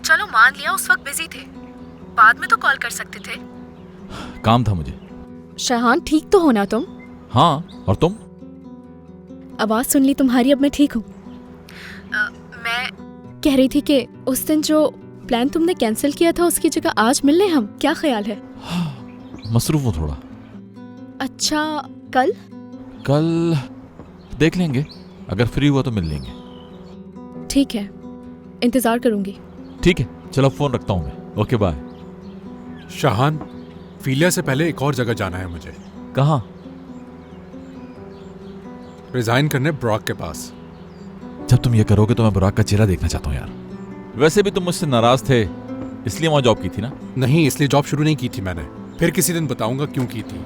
चलो मान लिया उस वक्त बिजी थे, बाद में तो कॉल कर सकते थे। काम था मुझे। शाहान, ठीक तो हो ना तुम? हाँ, और तुम? आवाज़ सुन ली तुम्हारी, अब मैं ठीक हूँ। मैं कह रही थी कि उस दिन जो प्लान तुमने कैंसिल किया था उसकी जगह आज मिल लें हम, क्या ख्याल है? मसरूफ हूँ थोड़ा। अच्छा, कल? कल देख लेंगे, अगर फ्री हुआ तो मिल लेंगे। ठीक है, इंतज़ार करूँगी। ठीक है, चलो फोन रखता हूँ मैं। Okay bye. शाहान, फीलिया से पहले एक और जगह जाना है मुझे। कहाँ? रिजाइन करने ब्रॉक के पास। जब तुम ये करोगे तो मैं बुराक का चेहरा देखना चाहता हूँ यार। वैसे भी तुम मुझसे नाराज थे, इसलिए वहां जॉब की थी ना? नहीं, इसलिए जॉब शुरू नहीं की थी मैंने। फिर किसी दिन बताऊंगा क्यों की थी।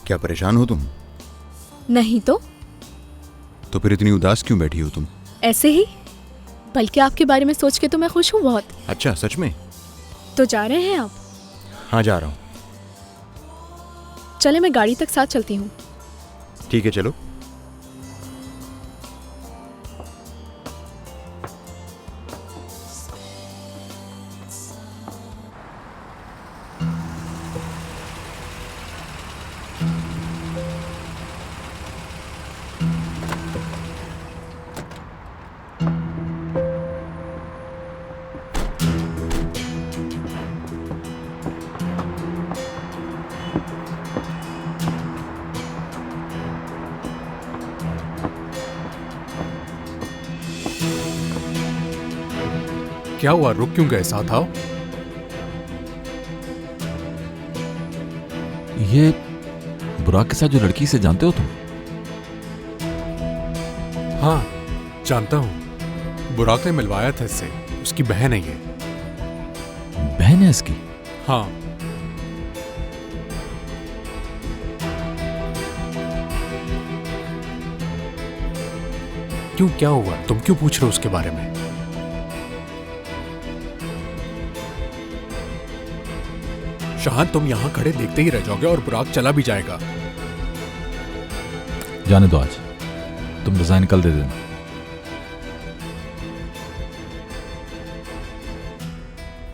क्या परेशान हो तुम? नहीं तो फिर इतनी उदास क्यों बैठी हो तुम? ऐसे ही, बल्कि आपके बारे में सोच के तो मैं खुश हूँ बहुत। अच्छा, सच में? तो जा रहे हैं आप? हाँ, जा रहा हूँ। चले, मैं गाड़ी तक साथ चलती हूँ। ठीक है, चलो। क्या हुआ, रुक क्यों गए? साथ आओ। ये बुराक के साथ जो लड़की से जानते हो तुम? हाँ, जानता हूँ। बुराक ने मिलवाया था इससे। उसकी बहन है ये। बहन है इसकी? हाँ। क्यों, क्या हुआ? तुम क्यों पूछ रहे हो उसके बारे में? शाहान, तुम यहां खड़े देखते ही रह जाओगे और बुराक चला भी जाएगा। जाने दो, आज तुम रिजाइन कल दे देना।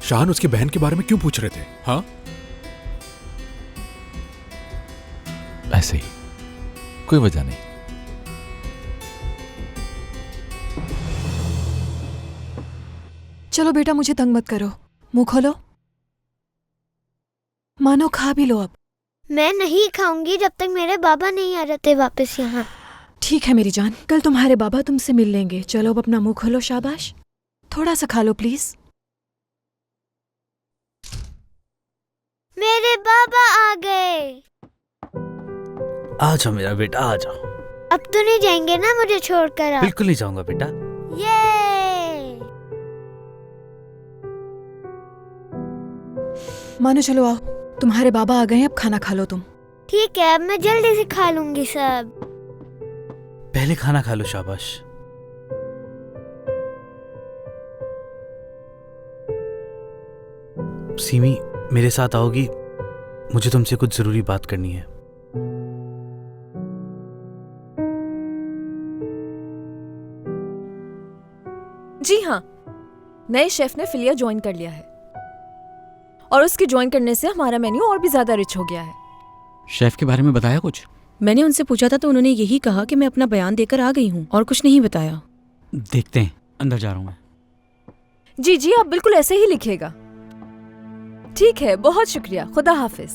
शाहान, उसकी बहन के बारे में क्यों पूछ रहे थे? हाँ, ऐसे ही, कोई वजह नहीं। चलो बेटा, मुझे तंग मत करो, मुंह खोलो। मानो खा भी लो अब। मैं नहीं खाऊंगी जब तक मेरे बाबा नहीं आ जाते वापस यहाँ। ठीक है मेरी जान, कल तुम्हारे बाबा तुमसे मिल लेंगे। चलो अब अपना मुंह खोलो, शाबाश। थोड़ा सा खा लो प्लीज। मेरे बाबा आ गए। आ जाओ मेरा बेटा, आ जाओ। अब तो नहीं जाएंगे ना मुझे छोड़कर आप? बिल्कुल नहीं जाऊंगा बेटा। ये मानो चलो आओ, तुम्हारे बाबा आ गए हैं, अब खाना खा लो तुम। ठीक है, अब मैं जल्दी से खा लूंगी सब। पहले खाना खा लो, शाबाश। सीमी, मेरे साथ आओगी? मुझे तुमसे कुछ जरूरी बात करनी है। जी हाँ, नए शेफ ने फिलिया ज्वाइन कर लिया है और उसके ज्वाइन करने से हमारा मेन्यू और भी ज्यादा रिच हो गया है। शेफ के बारे में बताया कुछ? मैंने उनसे पूछा था तो उन्होंने यही कहा कि मैं अपना बयान देकर आ गई हूँ और कुछ नहीं बताया। देखते हैं, अंदर जा रहा हूँ मैं। जी जी, आप बिल्कुल ऐसे ही लिखिएगा। ठीक है, बहुत शुक्रिया, खुदा हाफिज।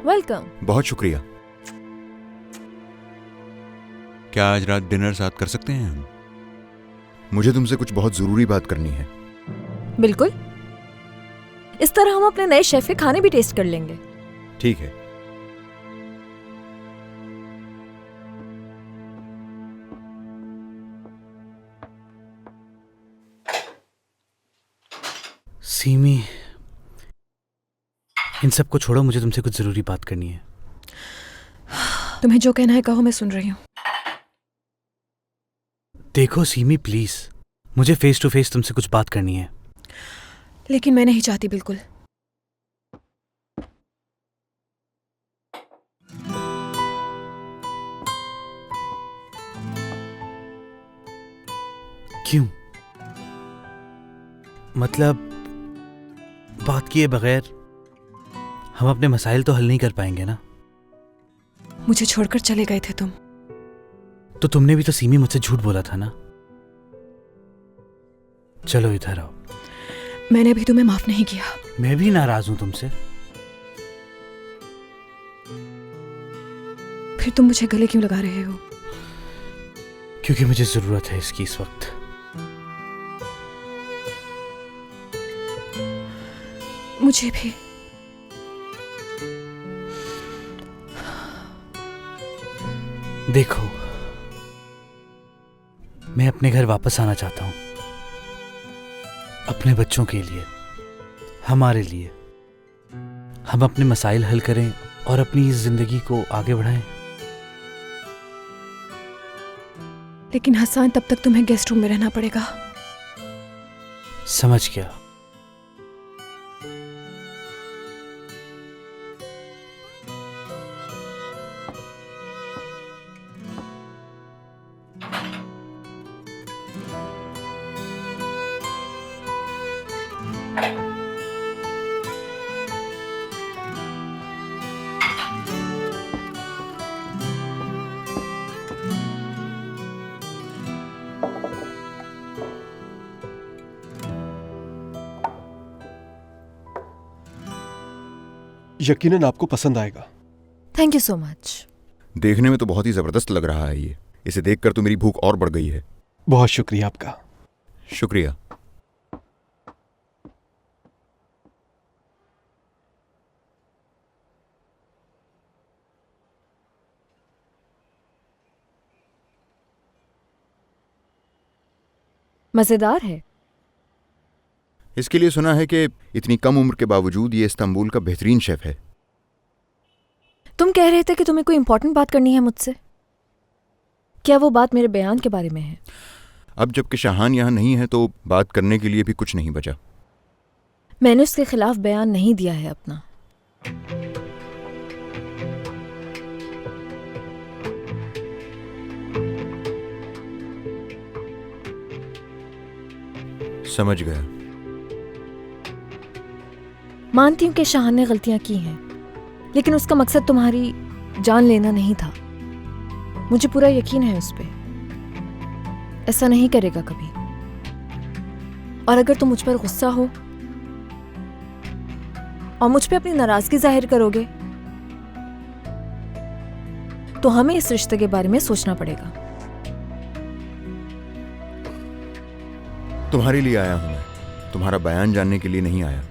वेलकम। बहुत शुक्रिया। क्या आज रात डिनर साथ कर सकते हैं हम? मुझे तुमसे कुछ बहुत जरूरी बात करनी है। बिल्कुल, इस तरह हम अपने नए शेफ के खाने भी टेस्ट कर लेंगे। ठीक है। सीमी, इन सब को छोड़ो, मुझे तुमसे कुछ जरूरी बात करनी है। तुम्हें जो कहना है कहो, मैं सुन रही हूँ। देखो सीमी प्लीज, मुझे फेस टू फेस तुमसे कुछ बात करनी है। लेकिन मैं नहीं चाहती बिल्कुल। क्यों? मतलब बात किए बगैर हम अपने मसाइल तो हल नहीं कर पाएंगे ना। मुझे छोड़कर चले गए थे तुम। तो तुमने भी तो सीमी मुझसे झूठ बोला था ना। चलो इधर आओ। मैंने भी तुम्हें माफ नहीं किया। मैं भी नाराज हूं तुमसे। फिर तुम मुझे गले क्यों लगा रहे हो? क्योंकि मुझे जरूरत है इसकी इस वक्त। मुझे भी। देखो, मैं अपने घर वापस आना चाहता हूं, अपने बच्चों के लिए, हमारे लिए। हम अपने मसाइल हल करें और अपनी इस जिंदगी को आगे बढ़ाएं। लेकिन हसन, तब तक तुम्हें गेस्ट रूम में रहना पड़ेगा। समझ गया। यकीनन आपको पसंद आएगा। Thank you so much. देखने में तो बहुत ही जबरदस्त लग रहा है ये। इसे देखकर तो मेरी भूख और बढ़ गई है। बहुत शुक्रिया आपका। शुक्रिया। मजेदार है। इसके लिए सुना है कि इतनी कम उम्र के बावजूद ये इस्तांबुल का बेहतरीन शेफ है। तुम कह रहे थे कि तुम्हें कोई इंपॉर्टेंट बात करनी है मुझसे। क्या वो बात मेरे बयान के बारे में है? अब जबकि शाहान यहाँ नहीं है तो बात करने के लिए भी कुछ नहीं बचा। मैंने उसके खिलाफ बयान नहीं दिया है अपना। समझ गया। मानती हूं कि शाहान ने गलतियां की हैं, लेकिन उसका मकसद तुम्हारी जान लेना नहीं था। मुझे पूरा यकीन है उस पर। ऐसा नहीं करेगा कभी। और अगर तुम मुझ पर गुस्सा हो और मुझ पे अपनी नाराजगी जाहिर करोगे तो हमें इस रिश्ते के बारे में सोचना पड़ेगा। तुम्हारे लिए आया हूं मैं, तुम्हारा बयान जानने के लिए नहीं आया।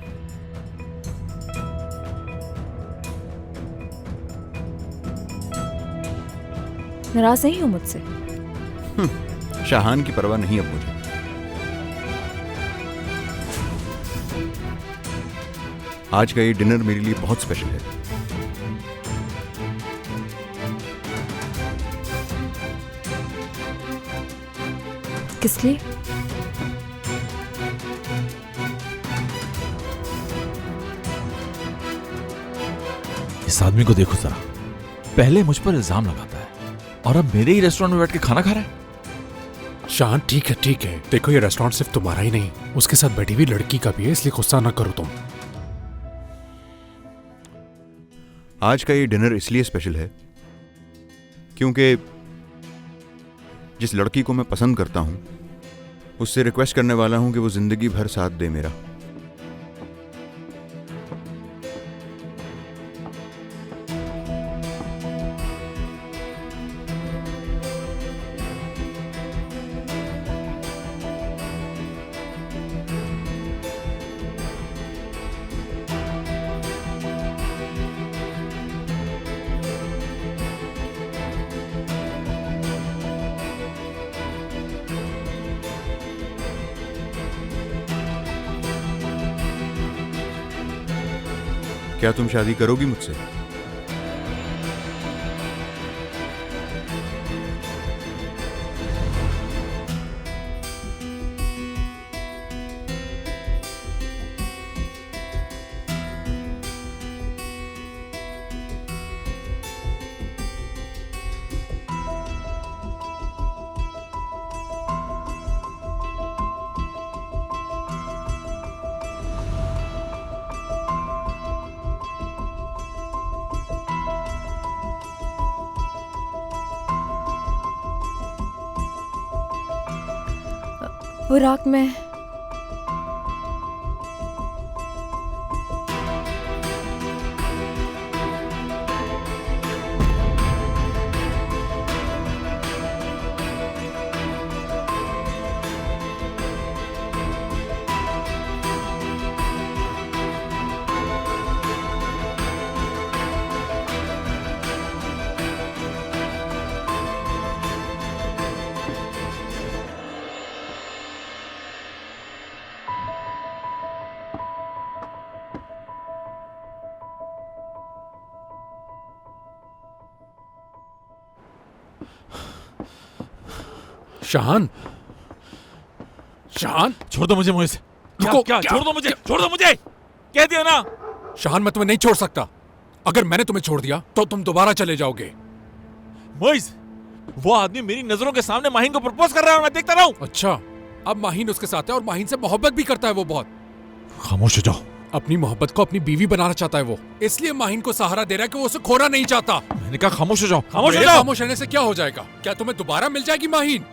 नाराज नहीं हो मुझसे? शाहान की परवाह नहीं अब मुझे। आज का ये डिनर मेरे लिए बहुत स्पेशल है। किस लिए? इस आदमी को देखो जरा। पहले मुझ पर इल्जाम लगाता है और अब मेरे ही रेस्टोरेंट में बैठ के खाना खा रहा है। शान ठीक है। देखो ये रेस्टोरेंट सिर्फ तुम्हारा ही नहीं, उसके साथ बैठी हुई लड़की का भी है, इसलिए गुस्सा ना करो तुम। आज का ये डिनर इसलिए स्पेशल है क्योंकि जिस लड़की को मैं पसंद करता हूं उससे रिक्वेस्ट करने वाला हूं कि वो जिंदगी भर साथ दे मेरा। क्या तुम शादी करोगी मुझसे? बुराक में शाहान, शाहान, छोड़ दो मुझे मोइज। क्या? छोड़ दो मुझे, छोड़ दो मुझे, कह दिया ना। शाहान, मैं तुम्हें नहीं छोड़ सकता। अगर मैंने तुम्हें छोड़ दिया तो तुम दोबारा चले जाओगे। मोइज, वो आदमी मेरी नजरों के सामने माहीन को प्रपोज कर रहा है, मैं देखता रहा हूं। अच्छा, अब माहीन उसके साथ है और माहीन से मोहब्बत भी करता है वो बहुत। खामोश हो जाओ। अपनी मोहब्बत को अपनी बीवी बनाना चाहता है वो, इसलिए माहीन को सहारा दे रहा है कि वो उसे खोना नहीं चाहता। मैंने कहा खामोश हो जाओ, खामोश हो मेरे जाओ। खामोश रहने से क्या हो जाएगा? क्या तुम्हें दोबारा मिल जाएगी माहीन?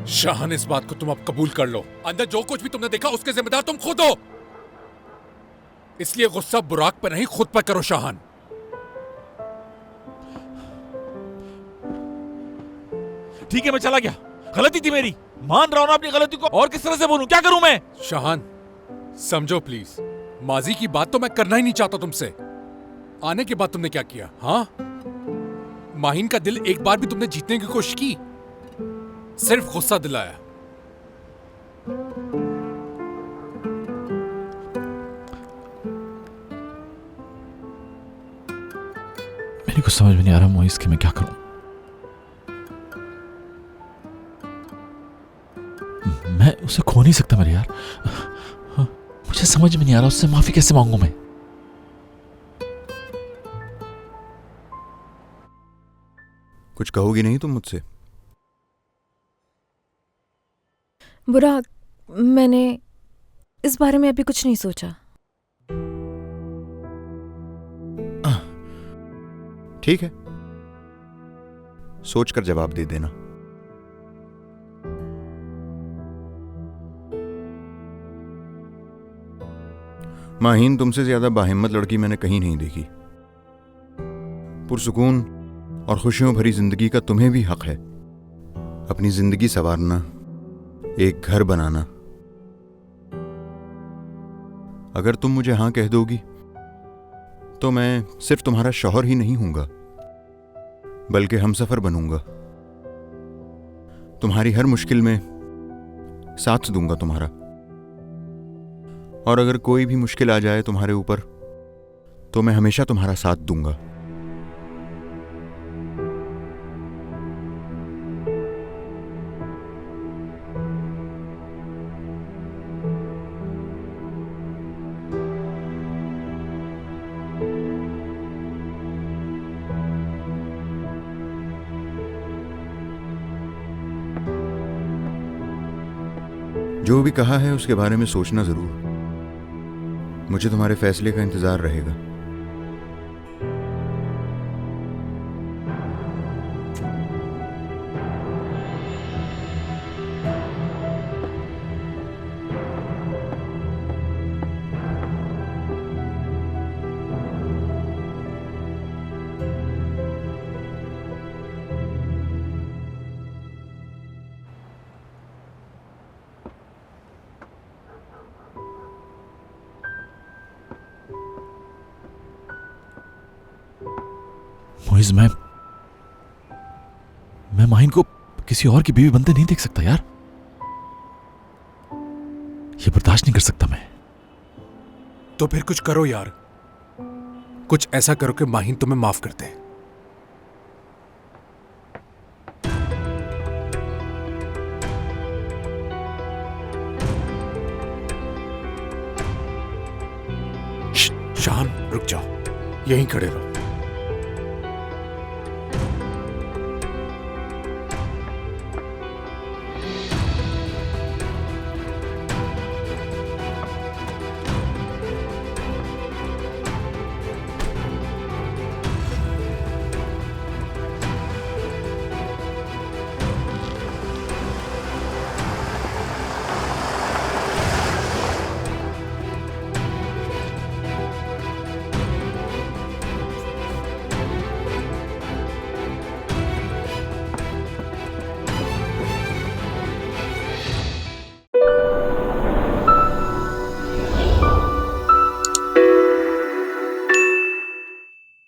शाहान, इस बात को तुम अब कबूल कर लो। अंदर जो कुछ भी तुमने देखा उसके जिम्मेदार तुम खुद हो, इसलिए गुस्सा बुराक पर नहीं खुद पर करो शाहान। ठीक है, मैं चला गया, गलती थी मेरी, मान रहा हूं ना अपनी गलती को। और किस तरह से बोलूं, क्या करूं मैं? शाहान, समझो प्लीज, माजी की बात तो मैं करना ही नहीं चाहता तुमसे। आने के बाद तुमने क्या किया? हाँ, माहीन का दिल एक बार भी तुमने जीतने की कोशिश की, सिर्फ गुस्सा दिलाया। मेरे को समझ में नहीं आ रहा मोइस कि मैं क्या करूं। मैं उसे खो नहीं सकता मेरे यार। मुझे समझ में नहीं आ रहा उससे माफी कैसे मांगू मैं। कुछ कहोगी नहीं तुम मुझसे? बुराक, मैंने इस बारे में अभी कुछ नहीं सोचा। ठीक है, सोचकर जवाब दे देना। माहीन तुमसे ज्यादा बाहिम्मत लड़की मैंने कहीं नहीं देखी। पुरसुकून और खुशियों भरी जिंदगी का तुम्हें भी हक है। अपनी जिंदगी संवारना, एक घर बनाना। अगर तुम मुझे हां कह दोगी तो मैं सिर्फ तुम्हारा शौहर ही नहीं हूंगा, बल्कि हमसफर बनूंगा। तुम्हारी हर मुश्किल में साथ दूंगा तुम्हारा। और अगर कोई भी मुश्किल आ जाए तुम्हारे ऊपर तो मैं हमेशा तुम्हारा साथ दूंगा। जो भी कहा है उसके बारे में सोचना जरूर। मुझे तुम्हारे फैसले का इंतजार रहेगा। मोइज, मैं माहीन को किसी और की बीवी बनते नहीं देख सकता यार। ये बर्दाश्त नहीं कर सकता मैं। तो फिर कुछ करो यार। कुछ ऐसा करो कि माहिन तुम्हें माफ कर दे। शान रुक जाओ, यहीं खड़े रहो।